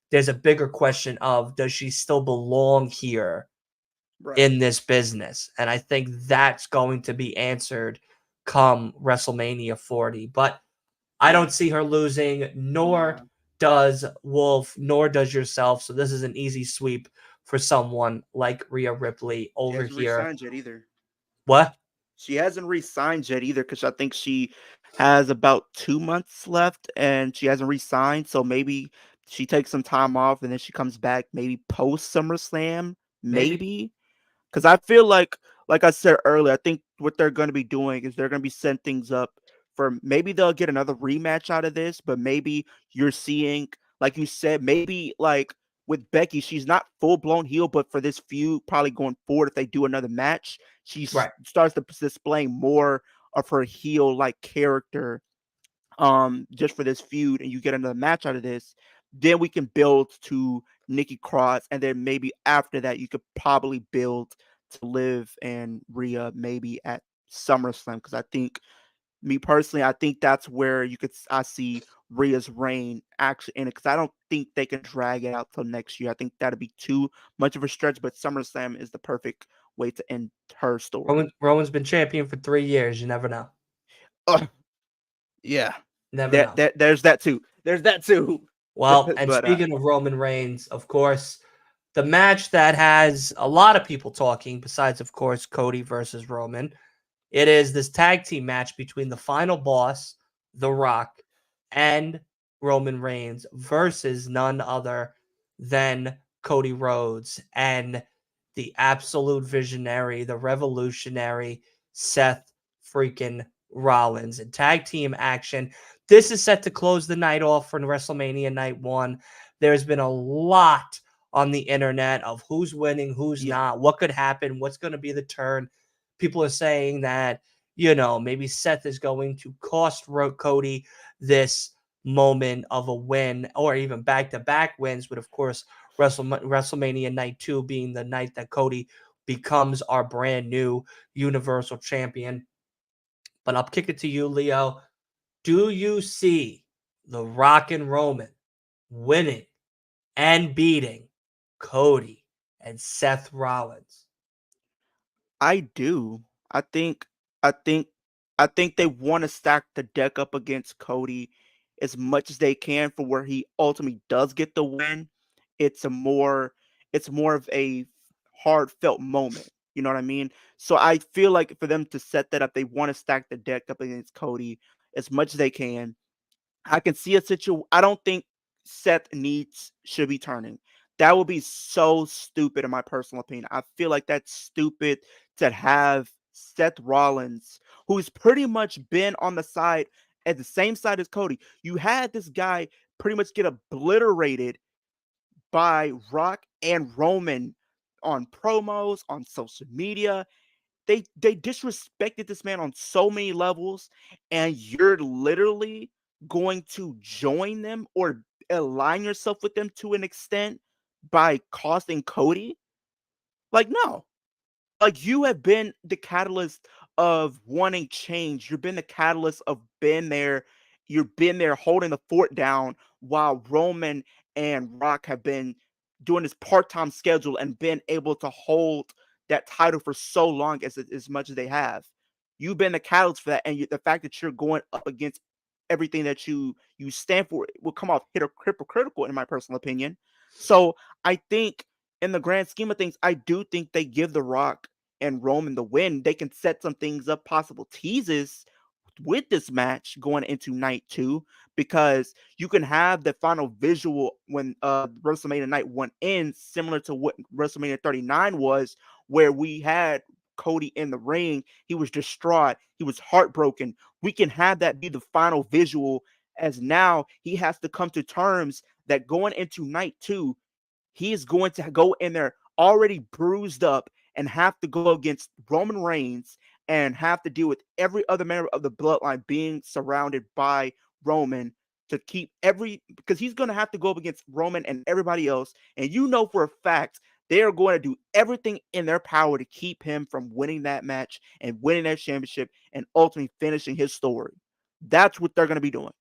there's a bigger question of, does she still belong here Right. in this business? And I think that's going to be answered come WrestleMania 40. But I Yeah. don't see her losing, nor Yeah. does Wolf, nor does yourself. So this is an easy sweep for someone like Rhea Ripley She over hasn't here. resigned yet either. What? She hasn't re-signed yet either because I think she has about 2 months left and she hasn't re-signed. So maybe she takes some time off and then she comes back maybe post SummerSlam, Maybe. maybe. Because I feel like I said earlier, I think what they're going to be doing is they're going to be setting things up for maybe they'll get another rematch out of this, but maybe you're seeing, like you said, maybe like with Becky, she's not full blown heel, but for this feud, probably going forward, if they do another match, she Right. starts to display more of her heel like character just for this feud, and you get another match out of this, then we can build to Nikki Cross, and then maybe after that you could probably build to Liv and Rhea maybe at SummerSlam, because I think, me personally, I think that's where I see Rhea's reign actually in it, because I don't think they can drag it out till next year. I think that'd be too much of a stretch, but SummerSlam is the perfect way to end her story. Roman's been champion for 3 years. You never know. Ugh, yeah, Never know. there's that too. There's that too. Well, and But speaking of Roman Reigns, of course, the match that has a lot of people talking, besides, of course, Cody versus Roman, it is this tag team match between the final boss, The Rock, and Roman Reigns versus none other than Cody Rhodes and the absolute visionary, the revolutionary Seth freaking Rollins. In tag team action, this is set to close the night off for WrestleMania Night 1. There's been a lot on the internet of who's winning, who's yeah, not, what could happen, what's going to be the turn. People are saying that, maybe Seth is going to cost Cody this moment of a win or even back-to-back wins, but of course, WrestleMania Night 2 being the night that Cody becomes our brand new Universal Champion. But I'll kick it to you, Leo. Do you see The Rock and Roman winning and beating Cody and Seth Rollins? I do. I think I think I think they want to stack the deck up against Cody as much as they can for where he ultimately does get the win. It's a more it's more of a heartfelt moment. You know what I mean? So I feel like for them to set that up, they want to stack the deck up against Cody as much as they can. I can see a situation. I don't think Seth needs should be turning. That would be so stupid in my personal opinion. I feel like that's stupid to have Seth Rollins, who's pretty much been on the side at the same side as Cody. You had this guy pretty much get obliterated by Rock and Roman on promos, on social media. They disrespected this man on so many levels, and you're literally going to join them or align yourself with them to an extent by costing Cody? Like, no. Like, you have been the catalyst of wanting change. You've been the catalyst of been there. You've been there holding the fort down while Roman and Rock have been doing this part-time schedule and been able to hold that title for so long as much as they have. You've been the catalyst for that, and the fact that you're going up against everything that you stand for will come off hypocritical in my personal opinion. So I think in the grand scheme of things, I do think they give The Rock and Roman the win. They can set some things up, possible teases with this match going into night 2. because you can have the final visual when WrestleMania Night 1 ends, similar to what WrestleMania 39 was, where we had Cody in the ring. He was distraught. He was heartbroken. We can have that be the final visual, as now he has to come to terms that going into night 2, he is going to go in there already bruised up and have to go against Roman Reigns and have to deal with every other member of the bloodline being surrounded by Roman to keep because he's going to have to go up against Roman and everybody else. And you know for a fact they are going to do everything in their power to keep him from winning that match and winning that championship and ultimately finishing his story. That's what they're going to be doing.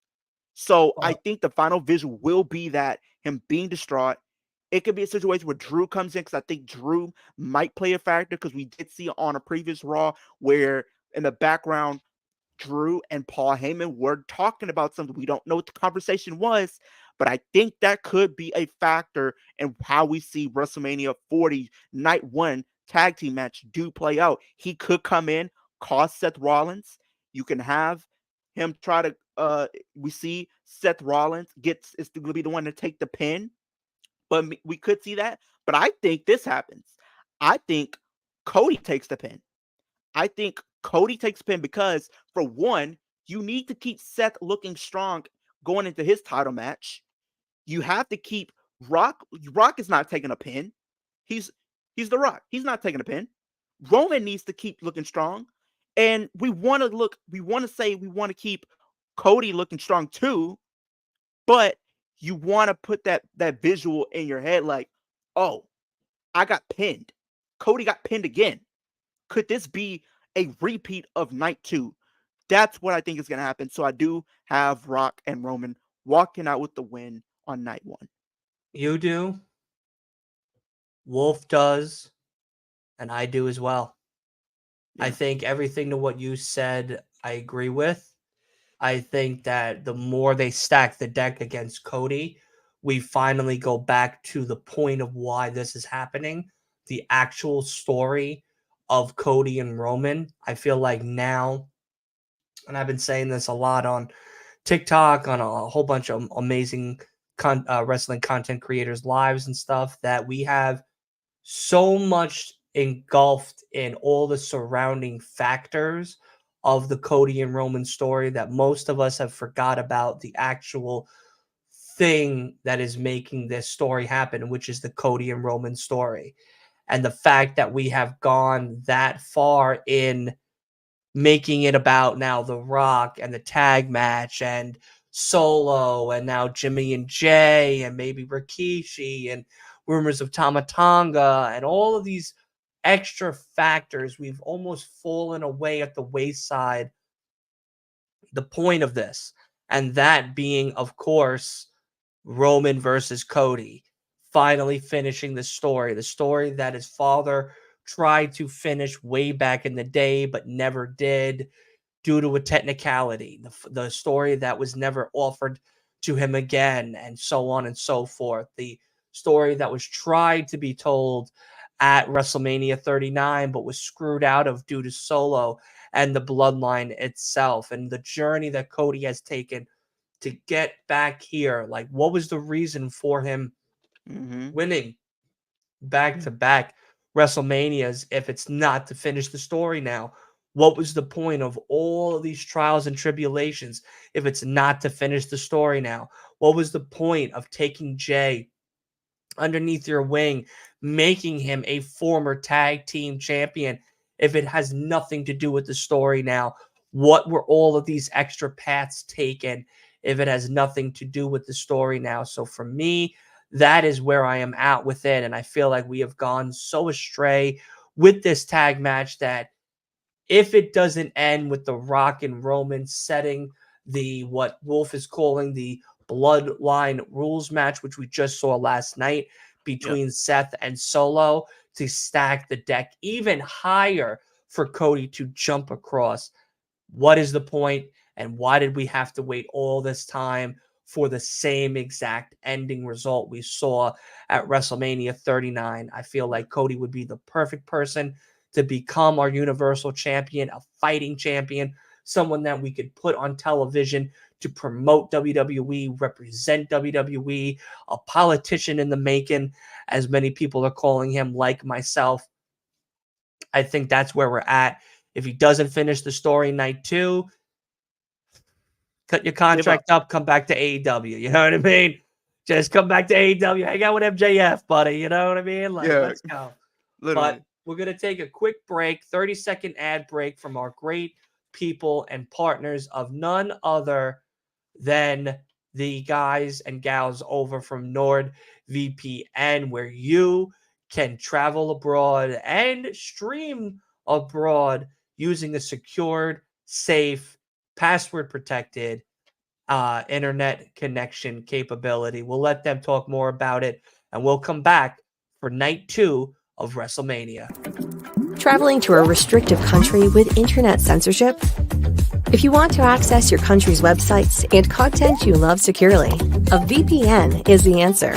So I think the final visual will be that him being distraught. It could be a situation where Drew comes in, because I think Drew might play a factor, because we did see on a previous Raw where in the background Drew and Paul Heyman were talking about something. We don't know what the conversation was, but I think that could be a factor in how we see WrestleMania 40 Night 1 tag team match do play out. He could come in, cost Seth Rollins. You can have him try to we see Seth Rollins is going to be the one to take the pin, but we could see that. But I think this happens. I think Cody takes the pin. I think Cody takes the pin because, for one, you need to keep Seth looking strong going into his title match. You have to keep Rock. Rock is not taking a pin. He's the Rock. He's not taking a pin. Roman needs to keep looking strong, and we want to keep Cody looking strong too, but you want to put that visual in your head like, oh, I got pinned. Cody got pinned again. Could this be a repeat of night 2? That's what I think is going to happen. So I do have Rock and Roman walking out with the win on night 1. You do, Wolf does, and I do as well. I Yeah. think everything to what you said, I agree with. I think that the more they stack the deck against Cody, we finally go back to the point of why this is happening, the actual story of Cody and Roman. I feel like now, and I've been saying this a lot on TikTok, on a whole bunch of amazing wrestling content creators' lives and stuff, that we have so much engulfed in all the surrounding factors of the Cody and Roman story that most of us have forgot about the actual thing that is making this story happen, which is the Cody and Roman story. And the fact that we have gone that far in making it about now The Rock and the tag match and Solo and now Jimmy and Jay and maybe Rikishi and rumors of Tama Tonga and all of these extra factors, we've almost fallen away at the wayside. The point of this, and that being, of course, Roman versus Cody, finally finishing the story that his father tried to finish way back in the day but never did due to a technicality, the story that was never offered to him again, and so on and so forth. The story that was tried to be told at WrestleMania 39 but was screwed out of due to Solo and the bloodline itself, and the journey that Cody has taken to get back here. Like, what was the reason for him Mm-hmm. winning back to back WrestleManias if it's not to finish the story now? What was the point of all of these trials and tribulations if it's not to finish the story now? What was the point of taking Jay underneath your wing, making him a former tag team champion if it has nothing to do with the story now? What were all of these extra paths taken if it has nothing to do with the story now? So for me, that is where I am at with it. And I feel like we have gone so astray with this tag match that if it doesn't end with The Rock and Roman setting the what Wolf is calling the bloodline rules match, which we just saw last night Yep. between Seth and Solo, to stack the deck even higher for Cody to jump across, what is the point, and why did we have to wait all this time for the same exact ending result we saw at WrestleMania 39? I feel like Cody would be the perfect person to become our Universal Champion, a fighting champion, someone that we could put on television to promote WWE, represent WWE, a politician in the making, as many people are calling him, like myself. I think that's where we're at. If he doesn't finish the story night 2, cut your Give up. contract up, come back to AEW. You know what I mean? Just come back to AEW, hang out with MJF, buddy. You know what I mean? Like, Yeah, let's go. But literally. we're going to take a quick break, 30-second ad break from our great people and partners of none other than the guys and gals over from NordVPN, where you can travel abroad and stream abroad using a secured, safe, password protected internet connection capability. We'll let them talk more about it, and we'll come back for night 2 of WrestleMania. Traveling to a restrictive country with internet censorship? If you want to access your country's websites and content you love securely, a VPN is the answer.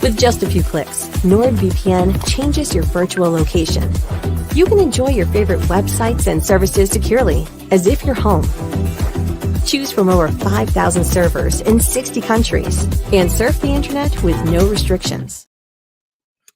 With just a few clicks, NordVPN changes your virtual location. You can enjoy your favorite websites and services securely, as if you're home. Choose from over 5,000 servers in 60 countries and surf the internet with no restrictions.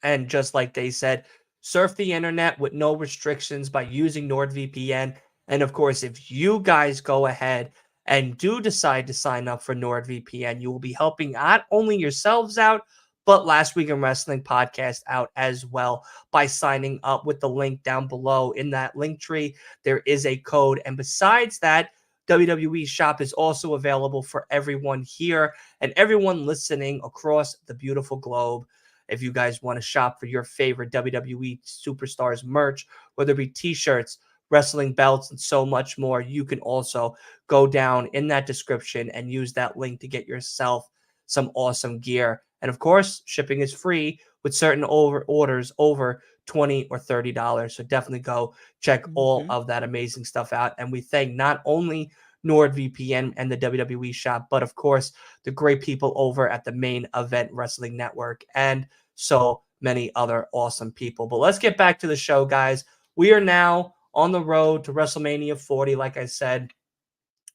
And just like they said, surf the internet with no restrictions by using NordVPN. And of course, if you guys go ahead and do decide to sign up for NordVPN, you will be helping not only yourselves out, but Last Week in Wrestling podcast out as well by signing up with the link down below. In that link tree, there is a code. And besides that, WWE Shop is also available for everyone here and everyone listening across the beautiful globe. If you guys want to shop for your favorite WWE superstars merch, whether it be t-shirts, wrestling belts, and so much more, you can also go down in that description and use that link to get yourself some awesome gear. And of course, shipping is free with certain orders over $20 or $30. So definitely go check all of that amazing stuff out. And we thank not only NordVPN and the WWE Shop, but of course, the great people over at the Main Event Wrestling Network and so many other awesome people. But let's get back to the show, guys. We are now on the road to WrestleMania 40. Like I said,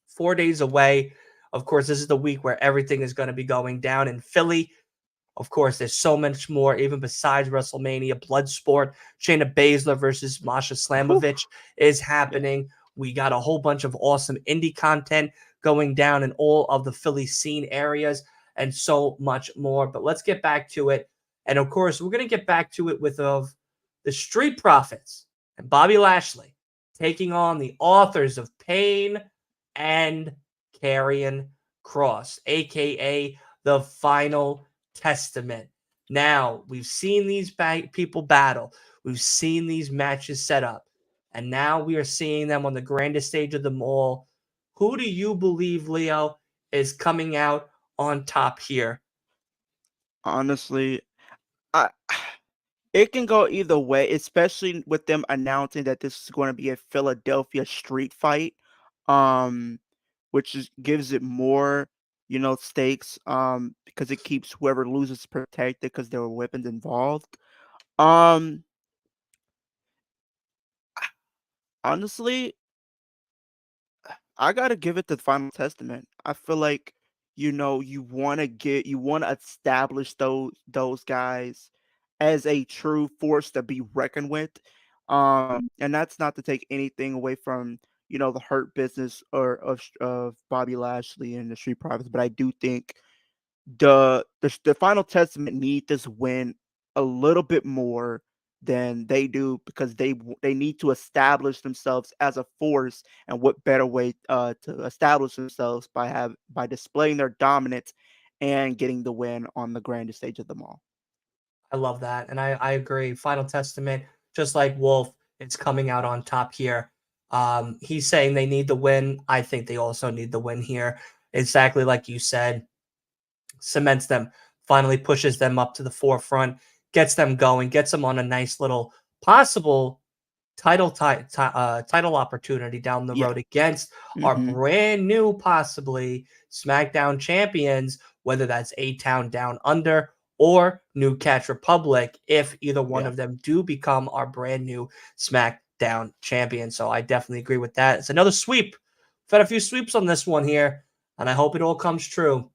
4 days away. Of course, this is the week where everything is going to be going down in Philly. Of course, there's so much more, even besides WrestleMania. Bloodsport, Shayna Baszler versus Masha Slamovich is happening. We got a whole bunch of awesome indie content going down in all of the Philly scene areas and so much more. But let's get back to it. And of course, we're going to get back to it with the Street Profits and Bobby Lashley taking on the authors of Pain and Karrion Kross, a.k.a. the Final Testament. Now, we've seen these people battle. We've seen these matches set up. And now we are seeing them on the grandest stage of them all. Who do you believe, Leo, is coming out on top here? Honestly, I it can go either way, especially with them announcing that this is going to be a Philadelphia street fight, um, which gives it more, stakes, because it keeps whoever loses protected because there were weapons involved. Um, honestly, I gotta give it the Final Testament. I feel like, you want to establish those guys as a true force to be reckoned with. And that's not to take anything away from, the hurt business or of Bobby Lashley and the Street Profits, but I do think the Final Testament need this win a little bit more than they do, because they need to establish themselves as a force, and what better way to establish themselves by displaying their dominance and getting the win on the grandest stage of them all. I love that. And I agree. Final Testament, just like Wolf, it's coming out on top here. He's saying they need the win. I think they also need the win here. Exactly like you said. Cements them, finally pushes them up to the forefront, gets them going, gets them on a nice little possible title opportunity down the Yeah. road against our Hmm. brand new, possibly SmackDown champions, whether that's A-Town Down Under or New Catch Republic, if either one Yeah. of them do become our brand new SmackDown champion. So I definitely agree with that. It's another sweep. We've had a few sweeps on this one here. and I hope it all comes true.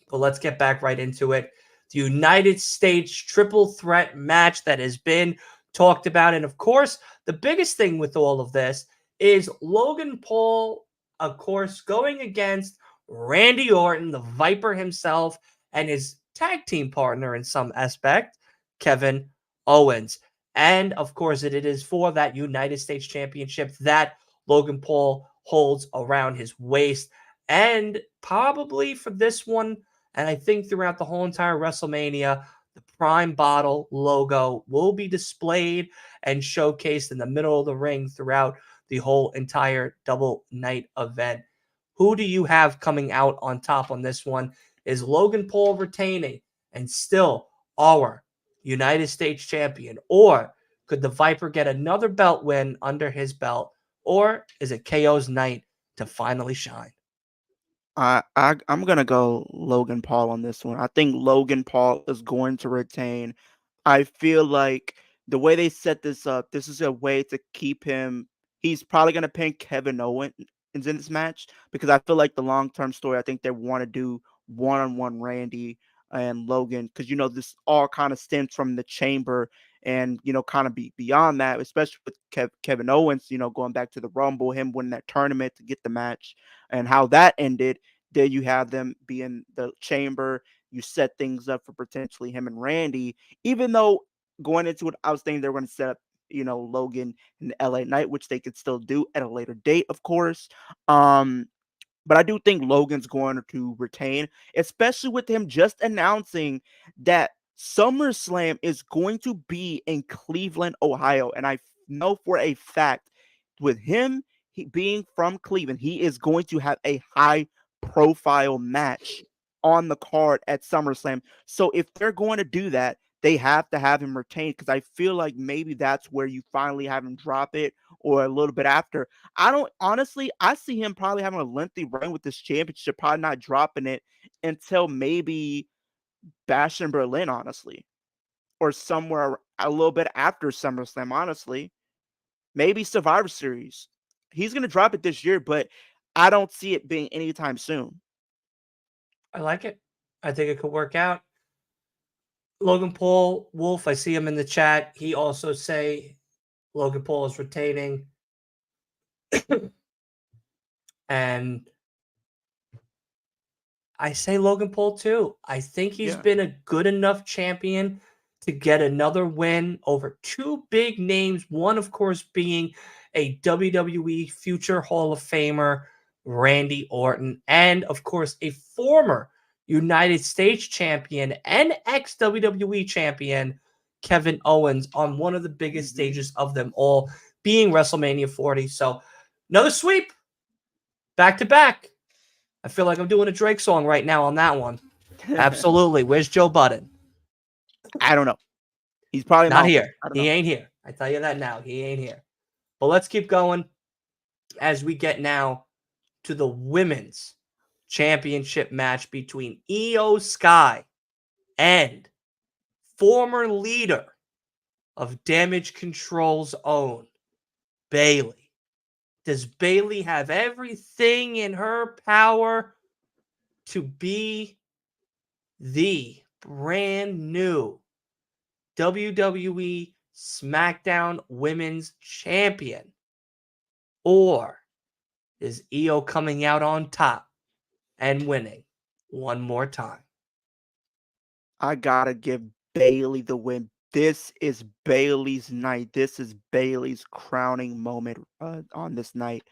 But let's get back right into it. The United States triple threat match that has been talked about. And of course, the biggest thing with all of this is Logan Paul, of course, going against Randy Orton, the Viper himself, and his tag team partner in some aspect, Kevin Owens. And of course, it is for that United States Championship that Logan Paul holds around his waist. And probably for this one, and I think throughout the whole entire WrestleMania, the Prime Bottle logo will be displayed and showcased in the middle of the ring throughout the whole entire double night event. Who do you have coming out on top on this one? Is Logan Paul retaining and still our United States champion? Or could the Viper get another belt win under his belt? Or is it KO's night to finally shine? I'm gonna go Logan Paul on this one. I think Logan Paul is going to retain. I feel like the way they set this up, this is a way to keep him. He's probably gonna pin Kevin Owens in this match because I feel like the long term story. I think they want to do one on one Randy and Logan because this all kind of stems from the Chamber and kind of be beyond that, especially with Kevin Owens. Going back to the Rumble, him winning that tournament to get the match and how that ended. There you have them be in the Chamber. You set things up for potentially him and Randy, even though going into it, I was thinking they were going to set up, Logan in the LA Knight, which they could still do at a later date, of course. Um, but I do think Logan's going to retain, especially with him just announcing that SummerSlam is going to be in Cleveland, Ohio. And I know for a fact with him being from Cleveland, he is going to have a high profile match on the card at SummerSlam. So if they're going to do that, they have to have him retained because I feel like maybe that's where you finally have him drop it or a little bit after. I don't honestly, I see him probably having a lengthy reign with this championship, probably not dropping it until maybe Bash in Berlin, honestly, or somewhere a little bit after SummerSlam, honestly. Maybe Survivor Series. He's going to drop it this year, but I don't see it being anytime soon. I like it. I think it could work out. Logan Paul, Wolf, I see him in the chat. He also say Logan Paul is retaining. And I say Logan Paul too. I think he's been a good enough champion to get another win over two big names. One, of course, being a WWE future Hall of Famer, Randy Orton, and, of course, a former United States champion and ex-WWE champion, Kevin Owens, on one of the biggest stages of them all, being WrestleMania 40. So, another sweep. Back to back. I feel like I'm doing a Drake song right now on that one. Absolutely. Where's Joe Budden? I don't know. He's probably not here. He ain't here. I tell you that now. He ain't here. But let's keep going as we get now to the women's championship match between Io Sky and former leader of Damage Control's own Bayley. Does Bayley have everything in her power to be the brand new WWE SmackDown Women's Champion? Or is Io coming out on top and winning one more time? I gotta give Bayley the win. This is Bayley's night. This is Bayley's crowning moment on this night.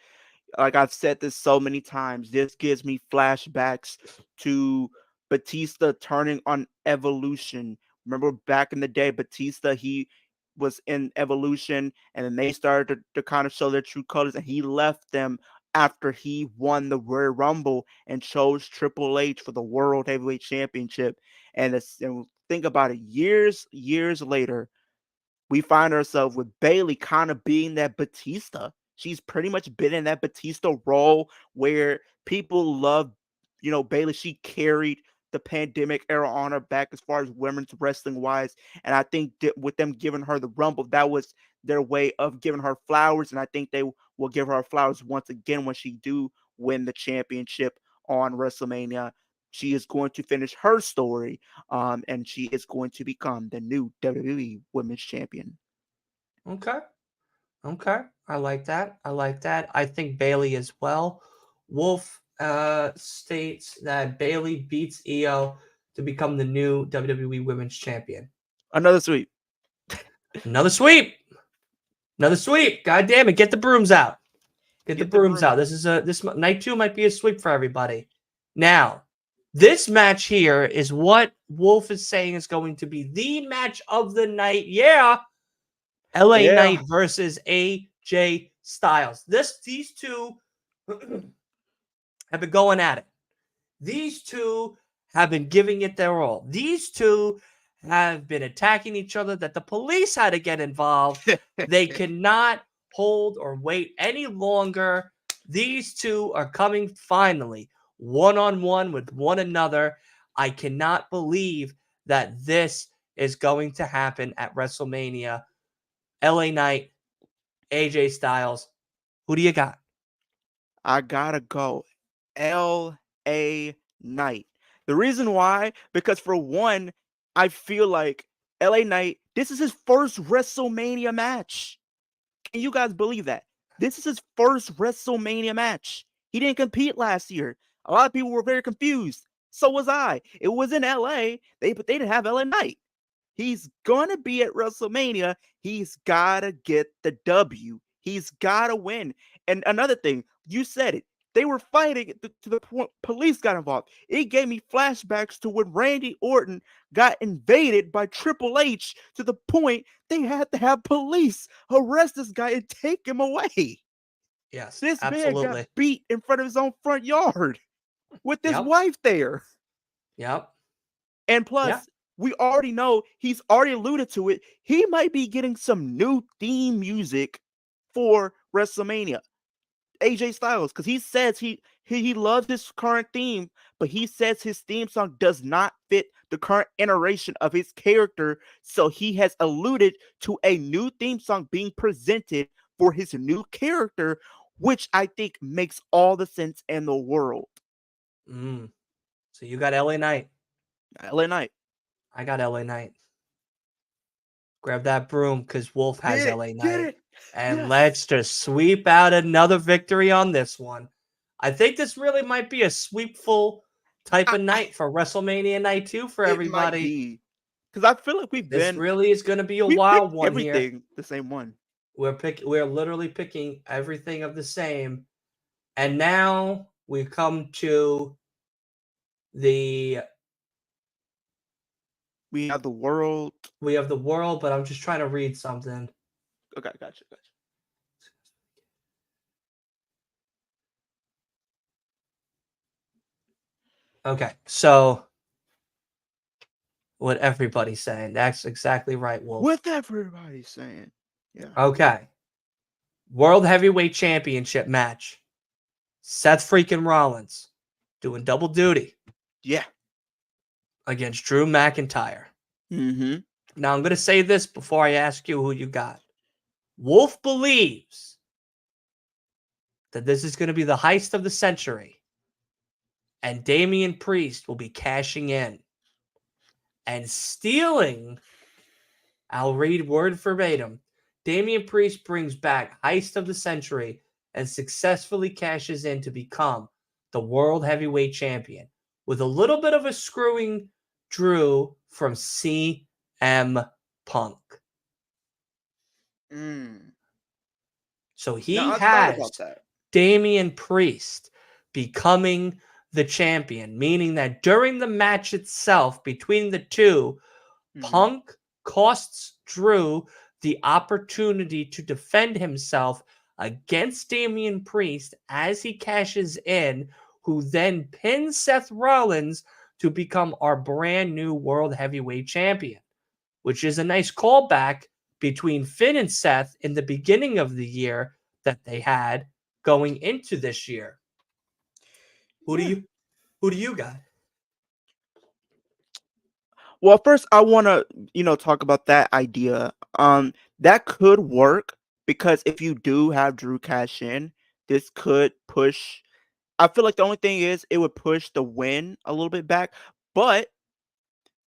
Like I've said this so many times, this gives me flashbacks to Batista turning on Evolution. Remember back in the day, Batista, he was in Evolution and then they started to kind of show their true colors and he left them after he won the Royal Rumble and chose Triple H for the World Heavyweight Championship. And think about it, years later, we find ourselves with Bayley kind of being that Batista. She's pretty much been in that Batista role where people love, Bayley. She carried the pandemic era on her back as far as women's wrestling wise. And I think that with them giving her the Rumble, that was their way of giving her flowers. And I think they will give her flowers once again when she do win the championship on WrestleMania. She is going to finish her story, and she is going to become the new WWE Women's Champion. Okay. Okay. I like that. I like that. I think Bailey as well. Wolf states that Bailey beats Io to become the new WWE Women's Champion. Another sweep. Another sweep. Another sweep. God damn it. Get the brooms out. Get the brooms out. This night 2 might be a sweep for everybody. Now, this match here is what Wolf is saying is going to be the match of the night. Yeah. LA Knight versus AJ Styles. These two have been going at it. These two have been giving it their all. These two have been attacking each other that the police had to get involved. They cannot hold or wait any longer. These two are coming finally one-on-one with one another. I cannot believe that this is going to happen at WrestleMania. LA Knight, AJ Styles. Who do you got? I gotta go LA Knight. The reason why, because for one, I feel like LA Knight, this is his first WrestleMania match. Can you guys believe that? This is his first WrestleMania match. He didn't compete last year. A lot of people were very confused. So was I. It was in LA, but they didn't have LA Knight. He's gonna be at WrestleMania. He's gotta get the W. He's gotta win. And another thing, you said it. They were fighting to the point police got involved. It gave me flashbacks to when Randy Orton got invaded by Triple H to the point they had to have police arrest this guy and take him away. Yes, This absolutely. man got beat in front of his own front yard with his Yep. wife there. Yep. And plus, we already know, he's already alluded to it, he might be getting some new theme music for WrestleMania. AJ Styles, because he says he loves his current theme, but he says his theme song does not fit the current iteration of his character. So he has alluded to a new theme song being presented for his new character, which I think makes all the sense in the world. So you got LA Knight. LA Knight. I got LA Knight. Grab that broom because Wolf has LA Knight. And let's just sweep out another victory on this one. I think this really might be a sweepful type of night for WrestleMania Night 2 for everybody. Because I feel like this really is going to be a wild one everything here. The same one. We're literally picking everything of the same. And now we come to we have the world. We have the world, but I'm just trying to read something. Okay, gotcha. Okay, so what everybody's saying. That's exactly right, Wolf. What everybody's saying. Yeah. Okay. World Heavyweight Championship match. Seth freaking Rollins doing double duty. Yeah. Against Drew McIntyre. Mm-hmm. Now, I'm going to say this before I ask you who you got. Wolf believes that this is going to be the heist of the century. And Damian Priest will be cashing in and stealing. I'll read word verbatim. Damian Priest brings back heist of the century and successfully cashes in to become the World Heavyweight Champion with a little bit of a screwing Drew from CM Punk. So he has Damian Priest becoming the champion, meaning that during the match itself between the two, Punk costs Drew the opportunity to defend himself against Damian Priest as he cashes in, who then pins Seth Rollins to become our brand new World Heavyweight Champion, which is a nice callback between Finn and Seth in the beginning of the year that they had going into this year. Who do you got? Well, first I want to, talk about that idea. That could work because if you do have Drew cash in, this could push I feel like the only thing is it would push the win a little bit back, but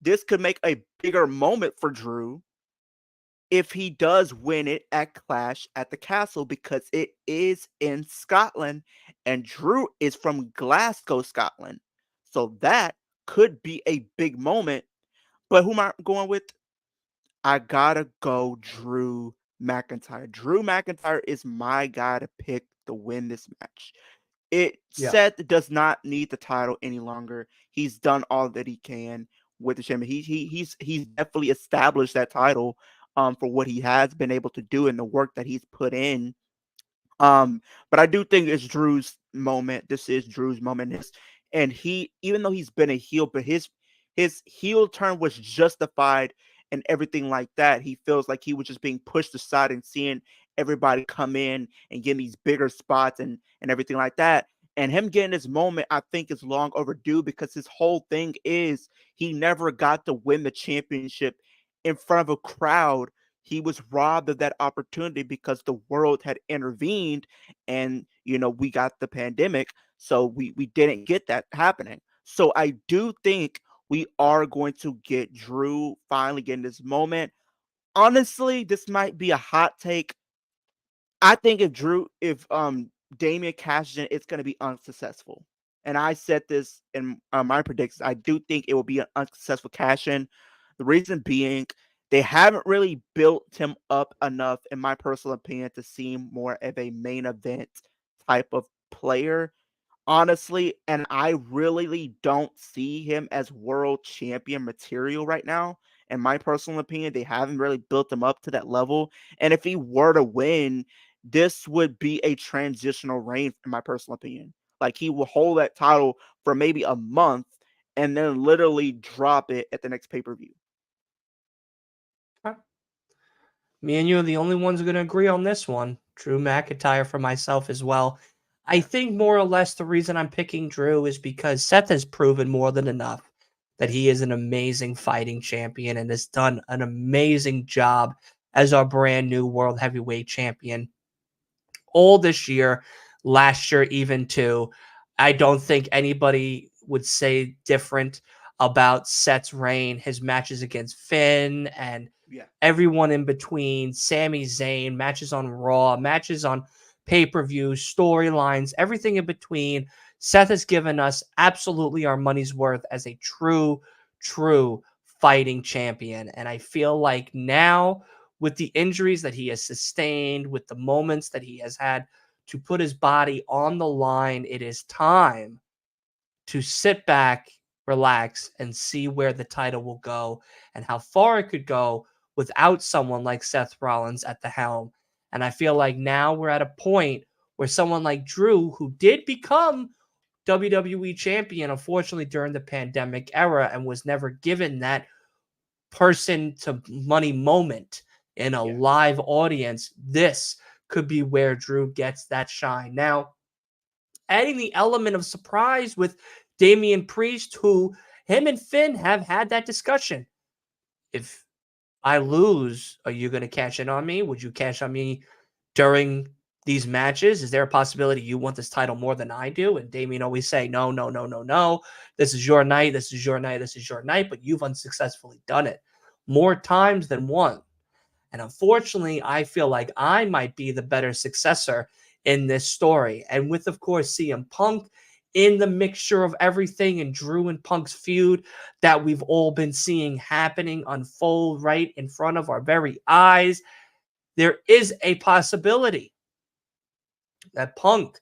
this could make a bigger moment for Drew if he does win it at Clash at the Castle because it is in Scotland and Drew is from Glasgow, Scotland. So that could be a big moment. But who am I going with? I gotta go Drew McIntyre. Drew McIntyre is my guy to pick to win this match. Yeah. Seth does not need the title any longer. He's done all that he can with the champion. He's definitely established that title for what he has been able to do and the work that he's put in. But I do think it's Drew's moment. This is Drew's moment. And he, even though he's been a heel, but his heel turn was justified and everything like that. He feels like he was just being pushed aside and seeing everybody come in and get these bigger spots and everything like that. And him getting this moment, I think, is long overdue because his whole thing is he never got to win the championship in front of a crowd. He was robbed of that opportunity because the world had intervened and we got the pandemic, so we didn't get that happening. So I do think we are going to get Drew finally getting this moment. Honestly, this might be a hot take. I think if Damian cashes in, it's going to be unsuccessful. And I said this in my predictions. I do think it will be an unsuccessful cash in. The reason being, they haven't really built him up enough, in my personal opinion, to seem more of a main event type of player, honestly. And I really don't see him as world champion material right now. In my personal opinion, they haven't really built him up to that level. And if he were to win, this would be a transitional reign, in my personal opinion. Like he will hold that title for maybe a month and then literally drop it at the next pay-per-view. Me and you are the only ones going to agree on this one. Drew McIntyre for myself as well. I think more or less the reason I'm picking Drew is because Seth has proven more than enough that he is an amazing fighting champion and has done an amazing job as our brand new world heavyweight champion all this year, last year even too. I don't think anybody would say different about Seth's reign, his matches against Finn and everyone in between, Sami Zayn, matches on Raw, matches on pay-per-view, storylines, everything in between. Seth has given us absolutely our money's worth as a true fighting champion. And I feel like now, with the injuries that he has sustained, with the moments that he has had to put his body on the line, it is time to sit back, relax, and see where the title will go and how far it could go without someone like Seth Rollins at the helm. And I feel like now we're at a point where someone like Drew, who did become WWE champion, unfortunately, during the pandemic era and was never given that person to money moment in a live audience, this could be where Drew gets that shine. Now, adding the element of surprise with Damian Priest, who him and Finn have had that discussion. If I lose, are you going to cash in on me? Would you cash on me during these matches? Is there a possibility you want this title more than I do? And Damian always say, no, no, no, no, no. This is your night. This is your night. This is your night. But you've unsuccessfully done it more times than one. And unfortunately, I feel like I might be the better successor in this story. And with, of course, CM Punk in the mixture of everything and Drew and Punk's feud that we've all been seeing happening unfold right in front of our very eyes, there is a possibility that Punk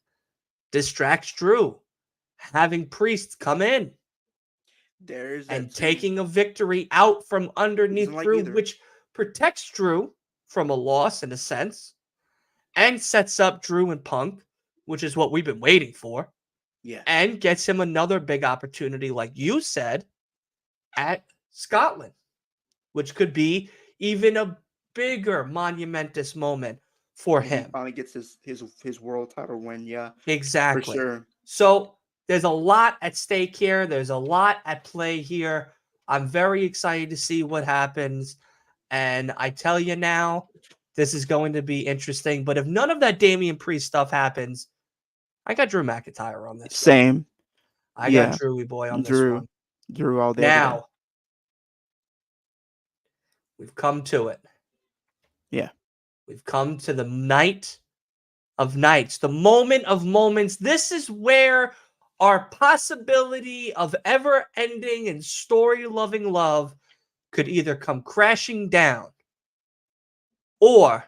distracts Drew, having Priest come in and taking a victory out from underneath Drew, which protects Drew from a loss in a sense and sets up Drew and Punk, which is what we've been waiting for. Yeah. And gets him another big opportunity, like you said, at Scotland, which could be even a bigger monumentous moment for him. He finally gets his world title win, yeah. Exactly. For sure. So there's a lot at stake here. There's a lot at play here. I'm very excited to see what happens. And I tell you now, this is going to be interesting. But if none of that Damian Priest stuff happens, I got Drew McIntyre on this one. Same. I got Yeah. Drewy Boy on this Drew. one. Drew all day. every day. Now, we've come to it. Yeah. We've come to the night of nights, the moment of moments. This is where our possibility of ever-ending and story-loving love could either come crashing down or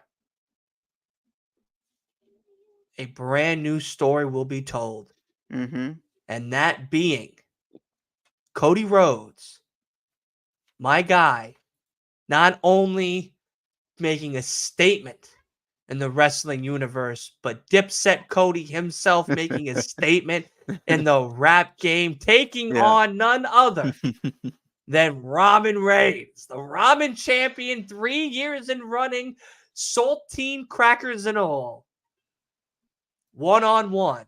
a brand new story will be told. Mm-hmm. And that being Cody Rhodes, my guy, not only making a statement in the wrestling universe, but Dipset Cody himself making a statement in the rap game, taking Yeah. on none other than Roman Reigns, the Roman champion, 3 years in running, saltine crackers and all. One-on-one,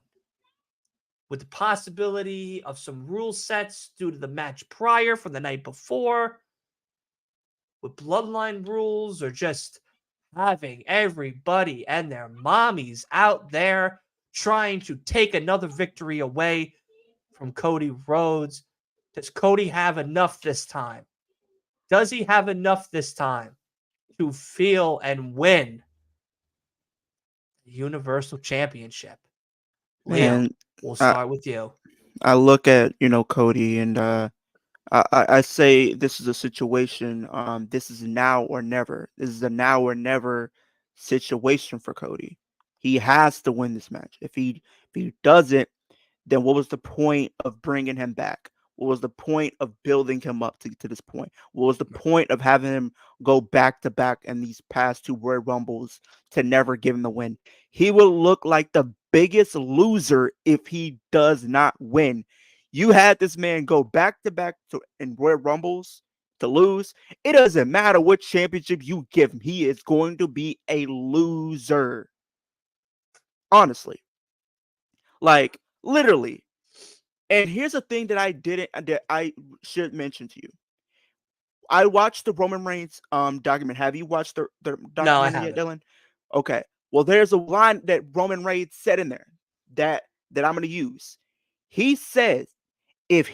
with the possibility of some rule sets due to the match prior from the night before, with bloodline rules, or just having everybody and their mommies out there trying to take another victory away from Cody Rhodes. Does Cody have enough this time? Does he have enough this time to feel and win the Universal Championship? Liam, And we'll I start with you. I look at Cody, and I say this is a situation. This is now or never. This is a now or never situation for Cody. He has to win this match. If he doesn't, then what was the point of bringing him back? What was the point of building him up to this point? What was the point of having him go back to back in these past 2 Royal Rumbles to never give him the win? He will look like the biggest loser if he does not win. You had this man go back to back in Royal Rumbles to lose. It doesn't matter what championship you give him. He is going to be a loser. Honestly. Like, literally. And here's a thing that I should mention to you. I watched the Roman Reigns document. Have you watched the No, I documentary yet, haven't. Dylan? Okay. Well, there's a line that Roman Reigns said in there that I'm going to use. He says if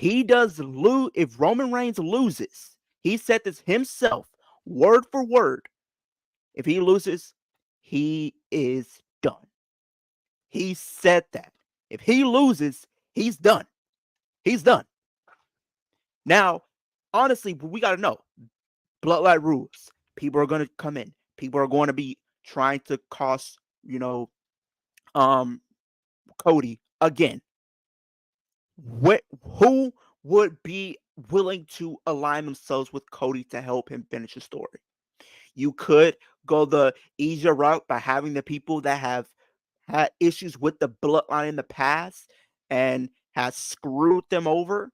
Roman Reigns loses, he said this himself, word for word. If he loses, he is done. He said that. If he loses, he's done. He's done. Now, honestly, we got to know bloodline rules. People are going to come in. People are going to be trying to cost, Cody again. Who would be willing to align themselves with Cody to help him finish the story? You could go the easier route by having the people that have had issues with the bloodline in the past and has screwed them over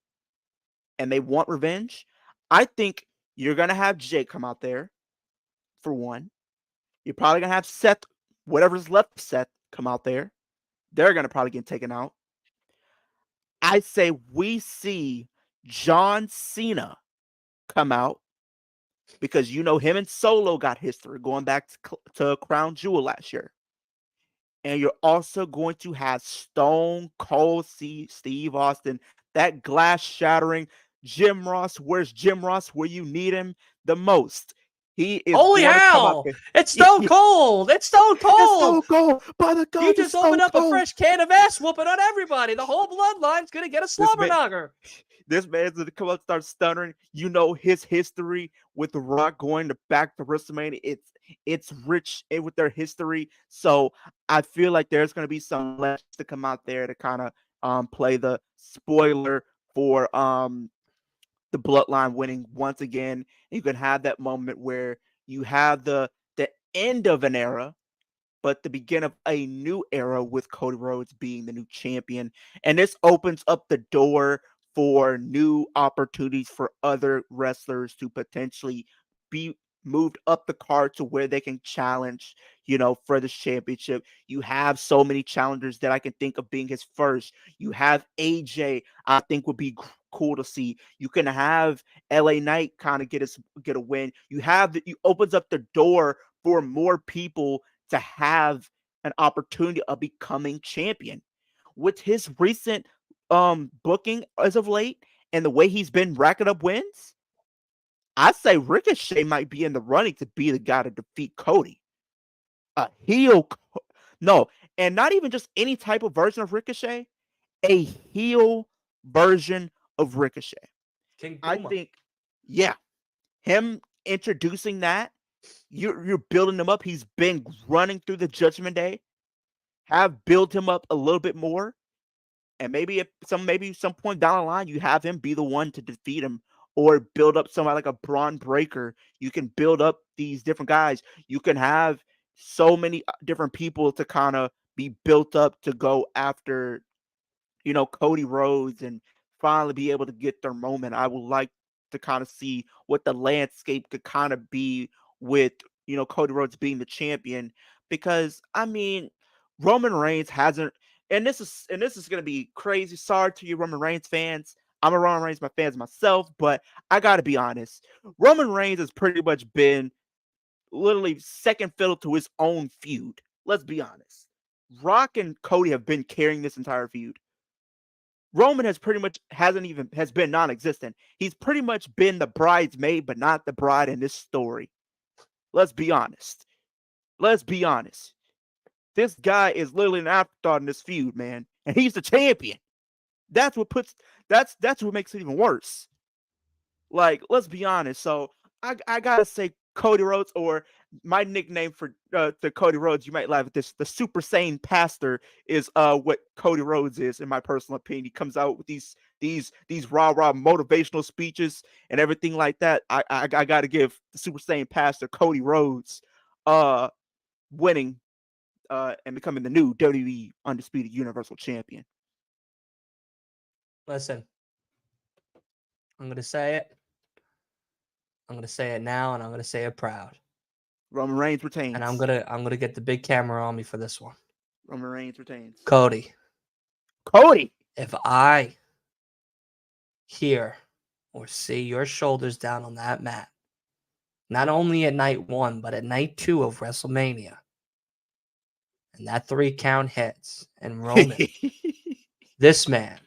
and they want revenge. I think you're going to have Jake come out there, for one. You're probably going to have Seth, whatever's left of Seth, come out there. They're going to probably get taken out. I say we see John Cena come out because him and Solo got history going back to Crown Jewel last year. And you're also going to have Stone Cold Steve Austin, that glass shattering Jim Ross. Where's Jim Ross? Where you need him the most. He is Holy going to come out hell! there. It's Stone Cold! It's Stone It's Cold! Stone Cold! By the God, He just opened up Cold. a fresh can of ass whooping on everybody. The whole bloodline's gonna get a slobber knocker. This man's gonna come up and start stuttering. His history with The Rock going back to WrestleMania. It's rich with their history. So I feel like there's gonna be some legends to come out there to kind of play the spoiler for the bloodline winning once again. You can have that moment where you have the end of an era, but the beginning of a new era with Cody Rhodes being the new champion. And this opens up the door for new opportunities for other wrestlers to potentially be moved up the card to where they can challenge, for this championship. You have so many challengers that I can think of being his first. You have AJ, I think would be cool to see. You can have LA Knight kind of get a win. You opens up the door for more people to have an opportunity of becoming champion. with his recent booking as of late and the way he's been racking up wins, I say Ricochet might be in the running to be the guy to defeat Cody. A heel, no, and not even just any type of version of Ricochet, a heel version of Ricochet. King I Puma. think, yeah, him introducing that, you're building him up. He's been running through the Judgment Day. Have built him up a little bit more, and maybe some point down the line, you have him be the one to defeat him, or build up somebody like a Braun Breaker. You can build up these different guys. You can have so many different people to kind of be built up to go after, Cody Rhodes and finally be able to get their moment. I would like to kind of see what the landscape could kind of be with, Cody Rhodes being the champion, because I mean, Roman Reigns hasn't, and this is going to be crazy. Sorry to you Roman Reigns fans. I'm a Roman Reigns fans myself, but I got to be honest. Roman Reigns has pretty much been literally second fiddle to his own feud. Let's be honest. Rock and Cody have been carrying this entire feud. Roman has been non-existent. He's pretty much been the bridesmaid, but not the bride in this story. Let's be honest. This guy is literally an afterthought in this feud, man, and he's the champion. That's what makes it even worse. Like, let's be honest. So I gotta say Cody Rhodes, or my nickname for the Cody Rhodes, you might laugh at this, the Super Saiyan Pastor, is what Cody Rhodes is, in my personal opinion. He comes out with these rah motivational speeches and everything like that. I gotta give the Super Saiyan Pastor Cody Rhodes winning and becoming the new WWE Undisputed Universal Champion. Listen, I'm going to say it. I'm going to say it now, and I'm going to say it proud. Roman Reigns retains. And I'm gonna get the big camera on me for this one. Roman Reigns retains. Cody. If I hear or see your shoulders down on that mat, not only at night 1, but at night 2 of WrestleMania, and that 3 count hits, and Roman, this man,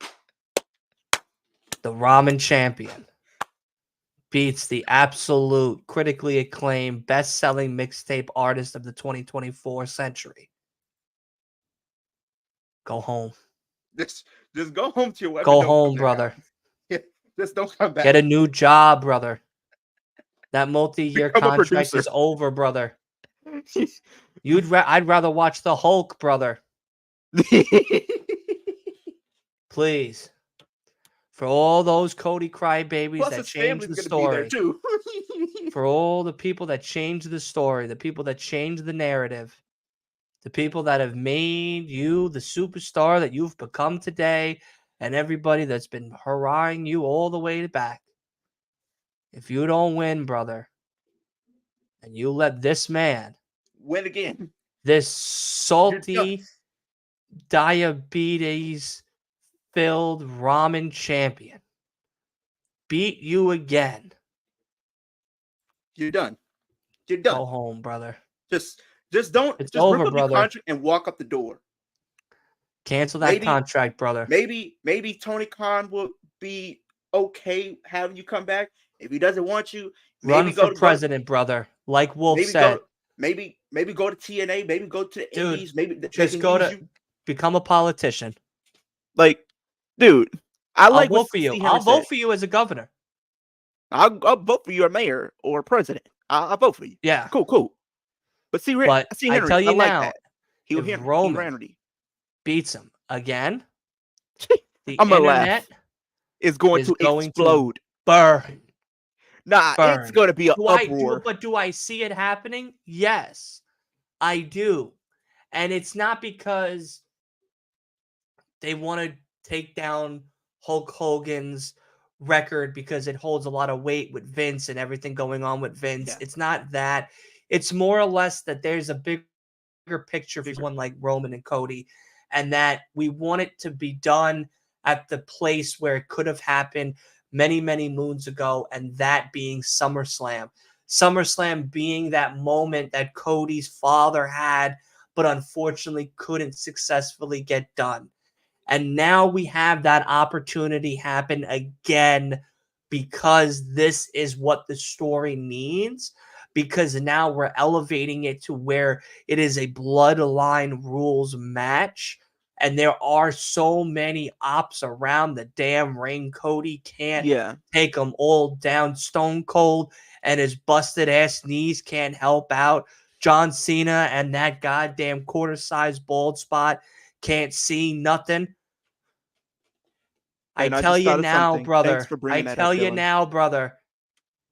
the Ramen champion, beats the absolute critically acclaimed best-selling mixtape artist of the 2024 century. Go home. Just go home to your wife. Go home, brother. Just don't come back. Get a new job, brother. That multi-year contract is over, brother. I'd rather watch the Hulk, brother. Please. For all those Cody crybabies that changed the story. For all the people that changed the story, the people that changed the narrative, the people that have made you the superstar that you've become today, and everybody that's been hurrahing you all the way back. If you don't win, brother, and you let this man win again, this salty, diabetes-filled ramen champion, beat you again, you're done. You're done. Go home, brother. Just rip over, up your brother. contract and walk up the door. Cancel that contract, brother. Maybe Tony Khan will be okay having you come back. If he doesn't want you, run for president, brother. Like Wolf said. Maybe go to TNA. Maybe go to the Indies. Maybe just go to become a politician. Like, dude, I'll vote for you. I'll vote for you as a governor. I'll vote for you as mayor or president. I'll vote for you. Yeah, cool. But see, Henry, I tell you now, that. if Roman beats him again, the internet is going to explode. Burn. It's going to be an uproar. But do I see it happening? Yes, I do. And it's not because they want to take down Hulk Hogan's record because it holds a lot of weight with Vince and everything going on with Vince. Yeah. It's not that. It's more or less that there's a bigger picture for one like Roman and Cody, and that we want it to be done at the place where it could have happened many, many moons ago, and that being SummerSlam. SummerSlam being that moment that Cody's father had, but unfortunately couldn't successfully get done. And now we have that opportunity happen again because this is what the story needs. Because now we're elevating it to where it is a bloodline rules match. And there are so many ops around the damn ring. Cody can't Yeah. take them all down. Stone Cold and his busted ass knees can't help out. John Cena and that goddamn quarter-sized bald spot can't see nothing. I And I tell just you thought of now, something. Thanks brother. for I bringing that up, tell you Dylan. now, brother.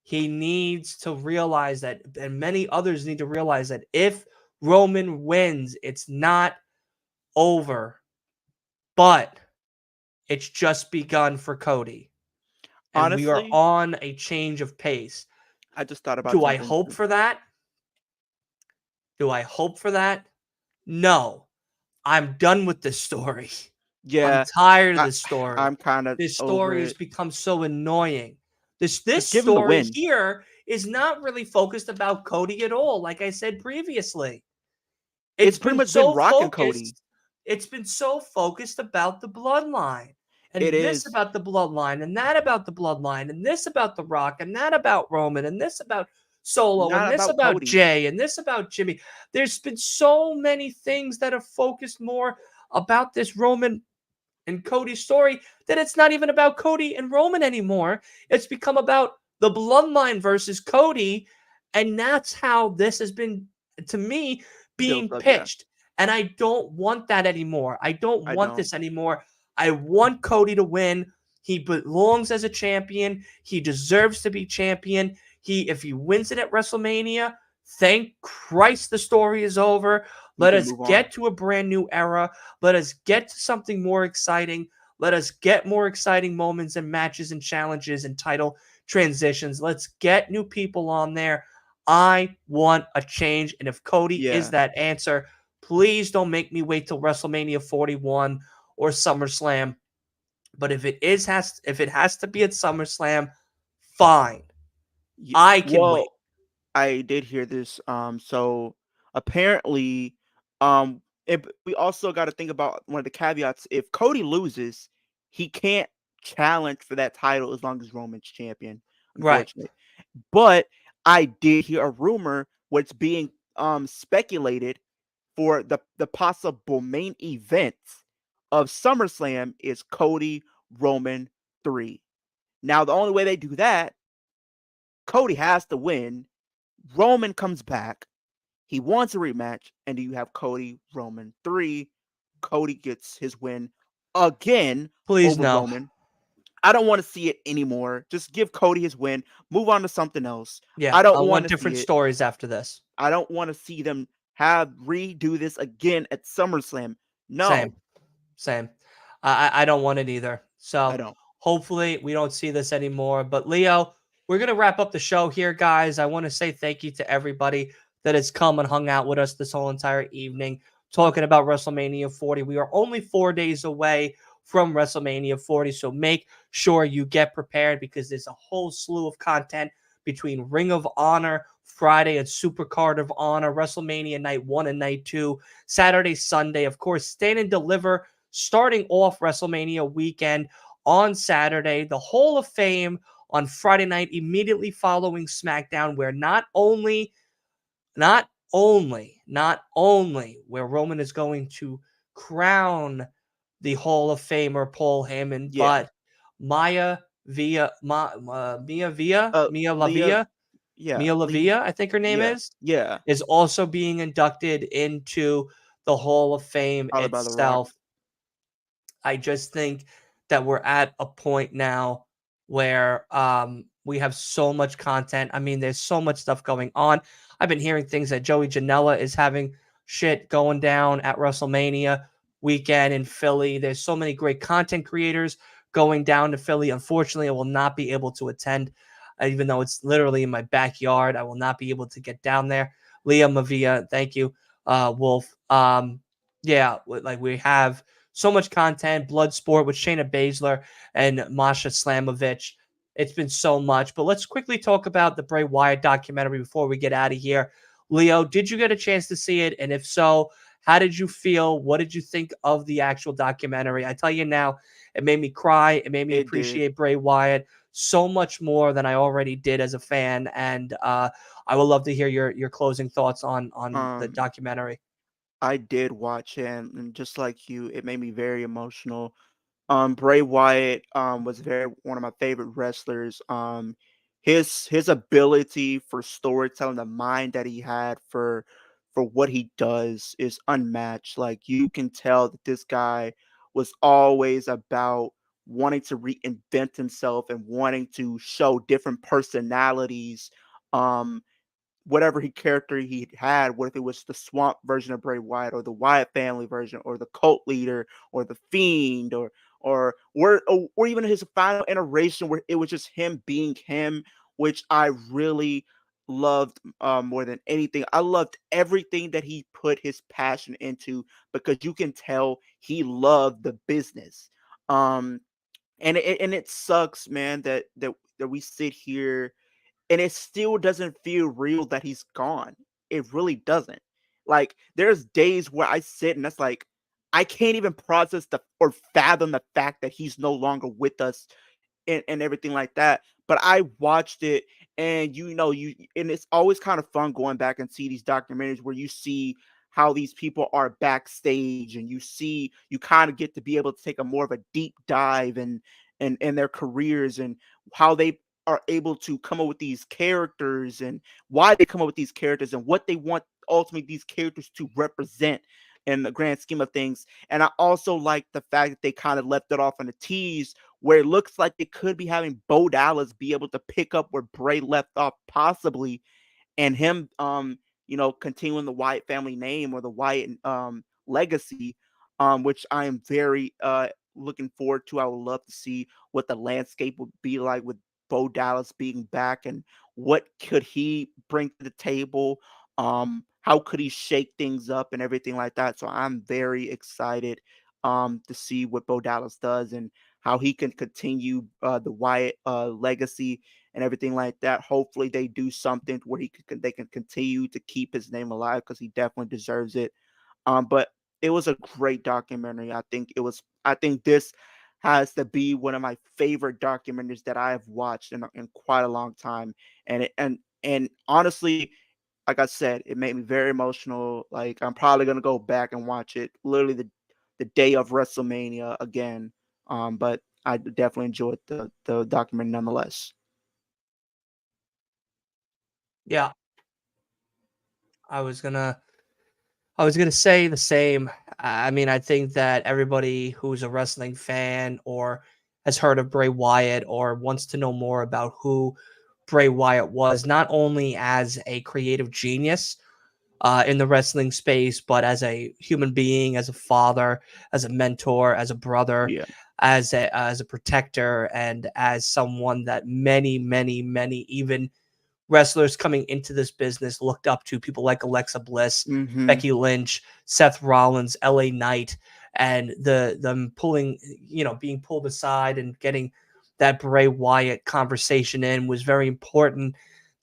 He needs to realize that, and many others need to realize that if Roman wins, it's not over, but it's just begun for Cody. And we are Honestly, on a change of pace. I just thought about Do I something hope too. for that? Do I hope for that? No. I'm done with this story. I'm Yeah, tired of I, this story. I'm kind of This over story has it. become so annoying. This Just give him the story win. here is not really focused about Cody at all, like I said previously. It's It's pretty been much been so rocking Cody. focused. It's been so focused about the bloodline. It And this is about the bloodline, and that about the bloodline, and this about The Rock, and that about Roman, and this about Solo, and not this about about Cody. Jay, and this about Jimmy. There's been so many things that are focused more about this Roman and Cody story that it's not even about Cody and Roman anymore. It's become about the bloodline versus Cody. And that's how this has been, to me, Built being up, yeah. pitched. And I don't want that anymore. I don't I want don't. this anymore. I want Cody to win. He belongs as a champion. He deserves to be champion. If he wins it at WrestleMania, thank Christ the story is over. We Let can us move on. get to a brand new era. Let us get to something more exciting. Let us get more exciting moments and matches and challenges and title transitions. Let's get new people on there. I want a change. And if Cody is Yeah. that answer, please don't make me wait till WrestleMania 41 or SummerSlam. But if it has to be at SummerSlam, fine. I can wait. Well, I did hear this. So apparently, we also got to think about one of the caveats. If Cody loses, he can't challenge for that title as long as Roman's champion, Right. unfortunately. But I did hear a rumor what's being speculated for the possible main event of SummerSlam is Cody Roman 3. Now, the only way they do that, Cody has to win. Roman comes back. He wants a rematch, and you have Cody Roman 3. Cody gets his win again Please over no. Roman. I don't want to see it anymore. Just give Cody his win. Move on to something else. Yeah, I I don't want want to see different it. stories after this. I don't want to see them redo this again at SummerSlam. No, Same. Same. I don't want it either. I So don't. hopefully we don't see this anymore. But Leo, we're gonna wrap up the show here, guys. I want to say thank you to everybody that has come and hung out with us this whole entire evening, talking about WrestleMania 40. We are only 4 days away from WrestleMania 40, so make sure you get prepared because there's a whole slew of content between Ring of Honor Friday and Supercard of Honor, WrestleMania Night 1 and Night 2, Saturday, Sunday. Of course, Stand and Deliver starting off WrestleMania weekend on Saturday, the Hall of Fame on Friday night, immediately following SmackDown, where not only where Roman is going to crown the Hall of Famer Paul Heyman, Yeah. but Mia Leah. Lavia, Yeah. Mia Lavia, I think her name Yeah. Yeah. is also being inducted into the Hall of Fame Followed by The Rock. itself. I just think that we're at a point now where we have so much content. I mean, there's so much stuff going on. I've been hearing things that Joey Janela is having shit going down at WrestleMania weekend in Philly. There's so many great content creators going down to Philly. Unfortunately, I will not be able to attend, even though it's literally in my backyard. I will not be able to get down there. Leah Mavia, thank you, Wolf. Yeah, like we have so much content, Bloodsport with Shayna Baszler and Masha Slamovich. It's been so much. But let's quickly talk about the Bray Wyatt documentary before we get out of here. Leo, did you get a chance to see it? And if so, How did you feel? What did you think of the actual documentary? I tell you now, it made me cry. It made me It did. appreciate Bray Wyatt so much more than I already did as a fan. And I would love to hear your closing thoughts on the Um, documentary. I did watch it, and just like you, it made me very emotional. Bray Wyatt was very one of my favorite wrestlers. His ability for storytelling, the mind that he had for what he does is unmatched. Like you can tell that this guy was always about wanting to reinvent himself and wanting to show different personalities. Um, Whatever he character he had, what if it was the swamp version of Bray Wyatt or the Wyatt family version or the cult leader or the fiend or even his final iteration where it was just him being him, which I really loved more than anything. I loved everything that he put his passion into because you can tell he loved the business. Um and it sucks, man, that we sit here and it still doesn't feel real that he's gone. It really doesn't. Like there's days where I sit and that's like I can't even process the or fathom the fact that he's no longer with us and everything like that. But I watched it and you and it's always kind of fun going back and see these documentaries where you see how these people are backstage and you kind of get to be able to take a more of a deep dive and their careers and how they are able to come up with these characters and why they come up with these characters and what they want ultimately these characters to represent in the grand scheme of things. And I also like the fact that they kind of left it off on a tease where it looks like they could be having Bo Dallas be able to pick up where Bray left off, possibly, and him continuing the Wyatt family name or the Wyatt legacy, which I am very looking forward to. I would love to see what the landscape would be like with Bo Dallas being back and what could he bring to the table. How could he shake things up and everything like that. So I'm very excited to see what Bo Dallas does and how he can continue the Wyatt legacy and everything like that. Hopefully, they do something where they can continue to keep his name alive because he definitely deserves it. But it was a great documentary. I think this has to be one of my favorite documentaries that I have watched in quite a long time. And honestly, like I said, it made me very emotional. Like I'm probably gonna go back and watch it literally the day of WrestleMania again. But I definitely enjoyed the documentary nonetheless. Yeah, I was gonna I was gonna say the same. I mean, I think that everybody who's a wrestling fan or has heard of Bray Wyatt or wants to know more about who Bray Wyatt was, not only as a creative genius in the wrestling space, but as a human being, as a father, as a mentor, as a brother, Yeah. as a protector, and as someone that many, many, many, even wrestlers coming into this business looked up to, people like Alexa Bliss, Mm-hmm. Becky Lynch, Seth Rollins, LA Knight, and them pulling, being pulled aside and getting that Bray Wyatt conversation in was very important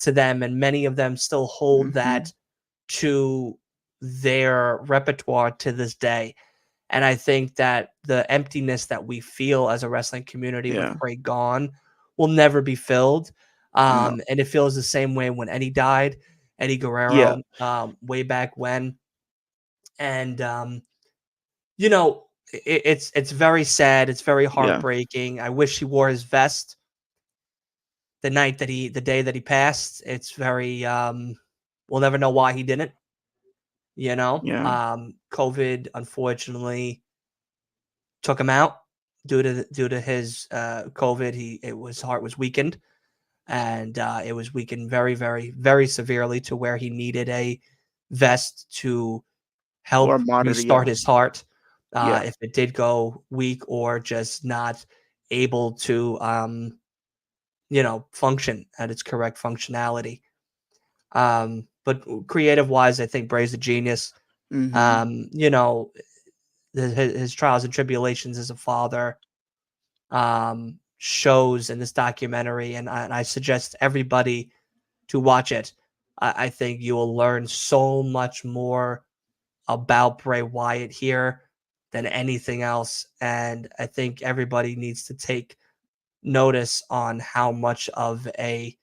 to them. And many of them still hold Mm-hmm. that to their repertoire to this day. And I think that the emptiness that we feel as a wrestling community with Yeah. Bray gone will never be filled. No. And it feels the same way when Eddie died, Eddie Yeah. Guerrero, way back when. And you know, it's very sad. It's very Yeah. heartbreaking. I wish he wore his vest the day that he passed. It's very we'll never know why he didn't. Yeah. COVID unfortunately took him out due to his COVID. His heart was weakened, and it was weakened very, very, very severely to where he needed a vest to Or help monitor. restart Yeah. his heart Yeah. if it did go weak or just not able to function at its correct functionality. But creative wise, I think Bray's a genius. Mm-hmm. Um, his trials and tribulations as a father shows in this documentary, and I suggest everybody to watch it. I think you will learn so much more about Bray Wyatt here than anything else. And I think everybody needs to take notice on how much of a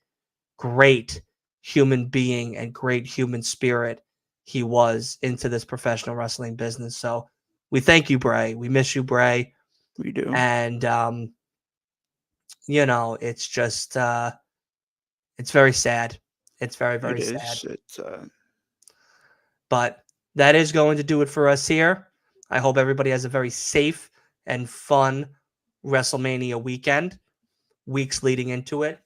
great human being and great human spirit he was into this professional wrestling business. So we thank you, Bray. We miss you, Bray. We do. And, it's just, it's very sad. It's very, very sad. It's But that is going to do it for us here. I hope everybody has a very safe and fun WrestleMania weekend, weeks leading into it.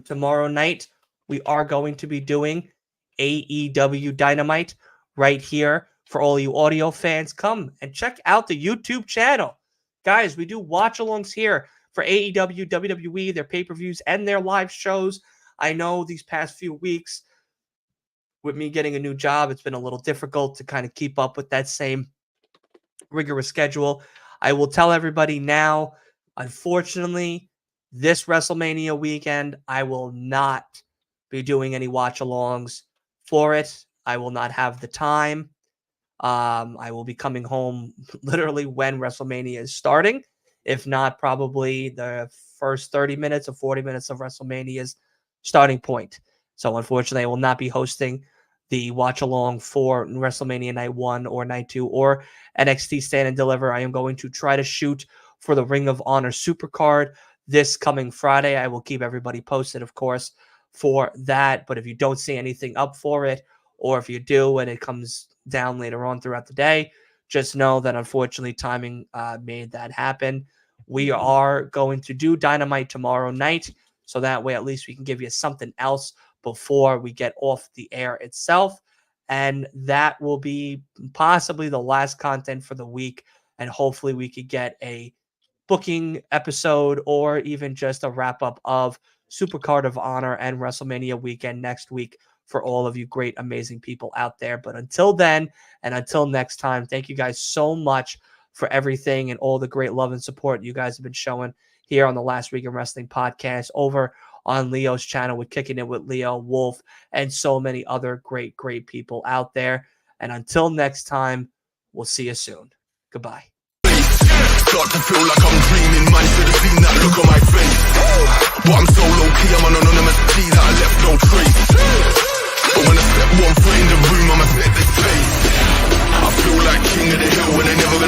Tomorrow night, we are going to be doing AEW Dynamite right here for all you audio fans. Come and check out the YouTube channel. Guys, we do watch-alongs here for AEW, WWE, their pay-per-views, and their live shows. I know these past few weeks, with me getting a new job, it's been a little difficult to kind of keep up with that same rigorous schedule. I will tell everybody now, unfortunately, this WrestleMania weekend, I will not be doing any watch-alongs for it. I will not have the time. I will be coming home literally when WrestleMania is starting. If not, probably the first 30 minutes or 40 minutes of WrestleMania's starting point. So unfortunately, I will not be hosting the watch-along for WrestleMania Night 1 or Night 2 or NXT Stand and Deliver. I am going to try to shoot for the Ring of Honor Supercard this coming Friday. I will keep everybody posted, of course, for that. But if you don't see anything up for it, or if you do and it comes down later on throughout the day, just know that unfortunately timing made that happen. We are going to do Dynamite tomorrow night, so that way at least we can give you something else before we get off the air itself. And that will be possibly the last content for the week. And hopefully we could get a booking episode or even just a wrap up of Supercard of Honor and WrestleMania weekend next week for all of you great, amazing people out there. But until then, and until next time, thank you guys so much for everything and all the great love and support you guys have been showing here on the Last Week in Wrestling podcast, over on Leo's channel with Kicking It with Leo, Wolf, and so many other great, great people out there. And until next time, we'll see you soon. Goodbye. Start to feel like I'm dreaming.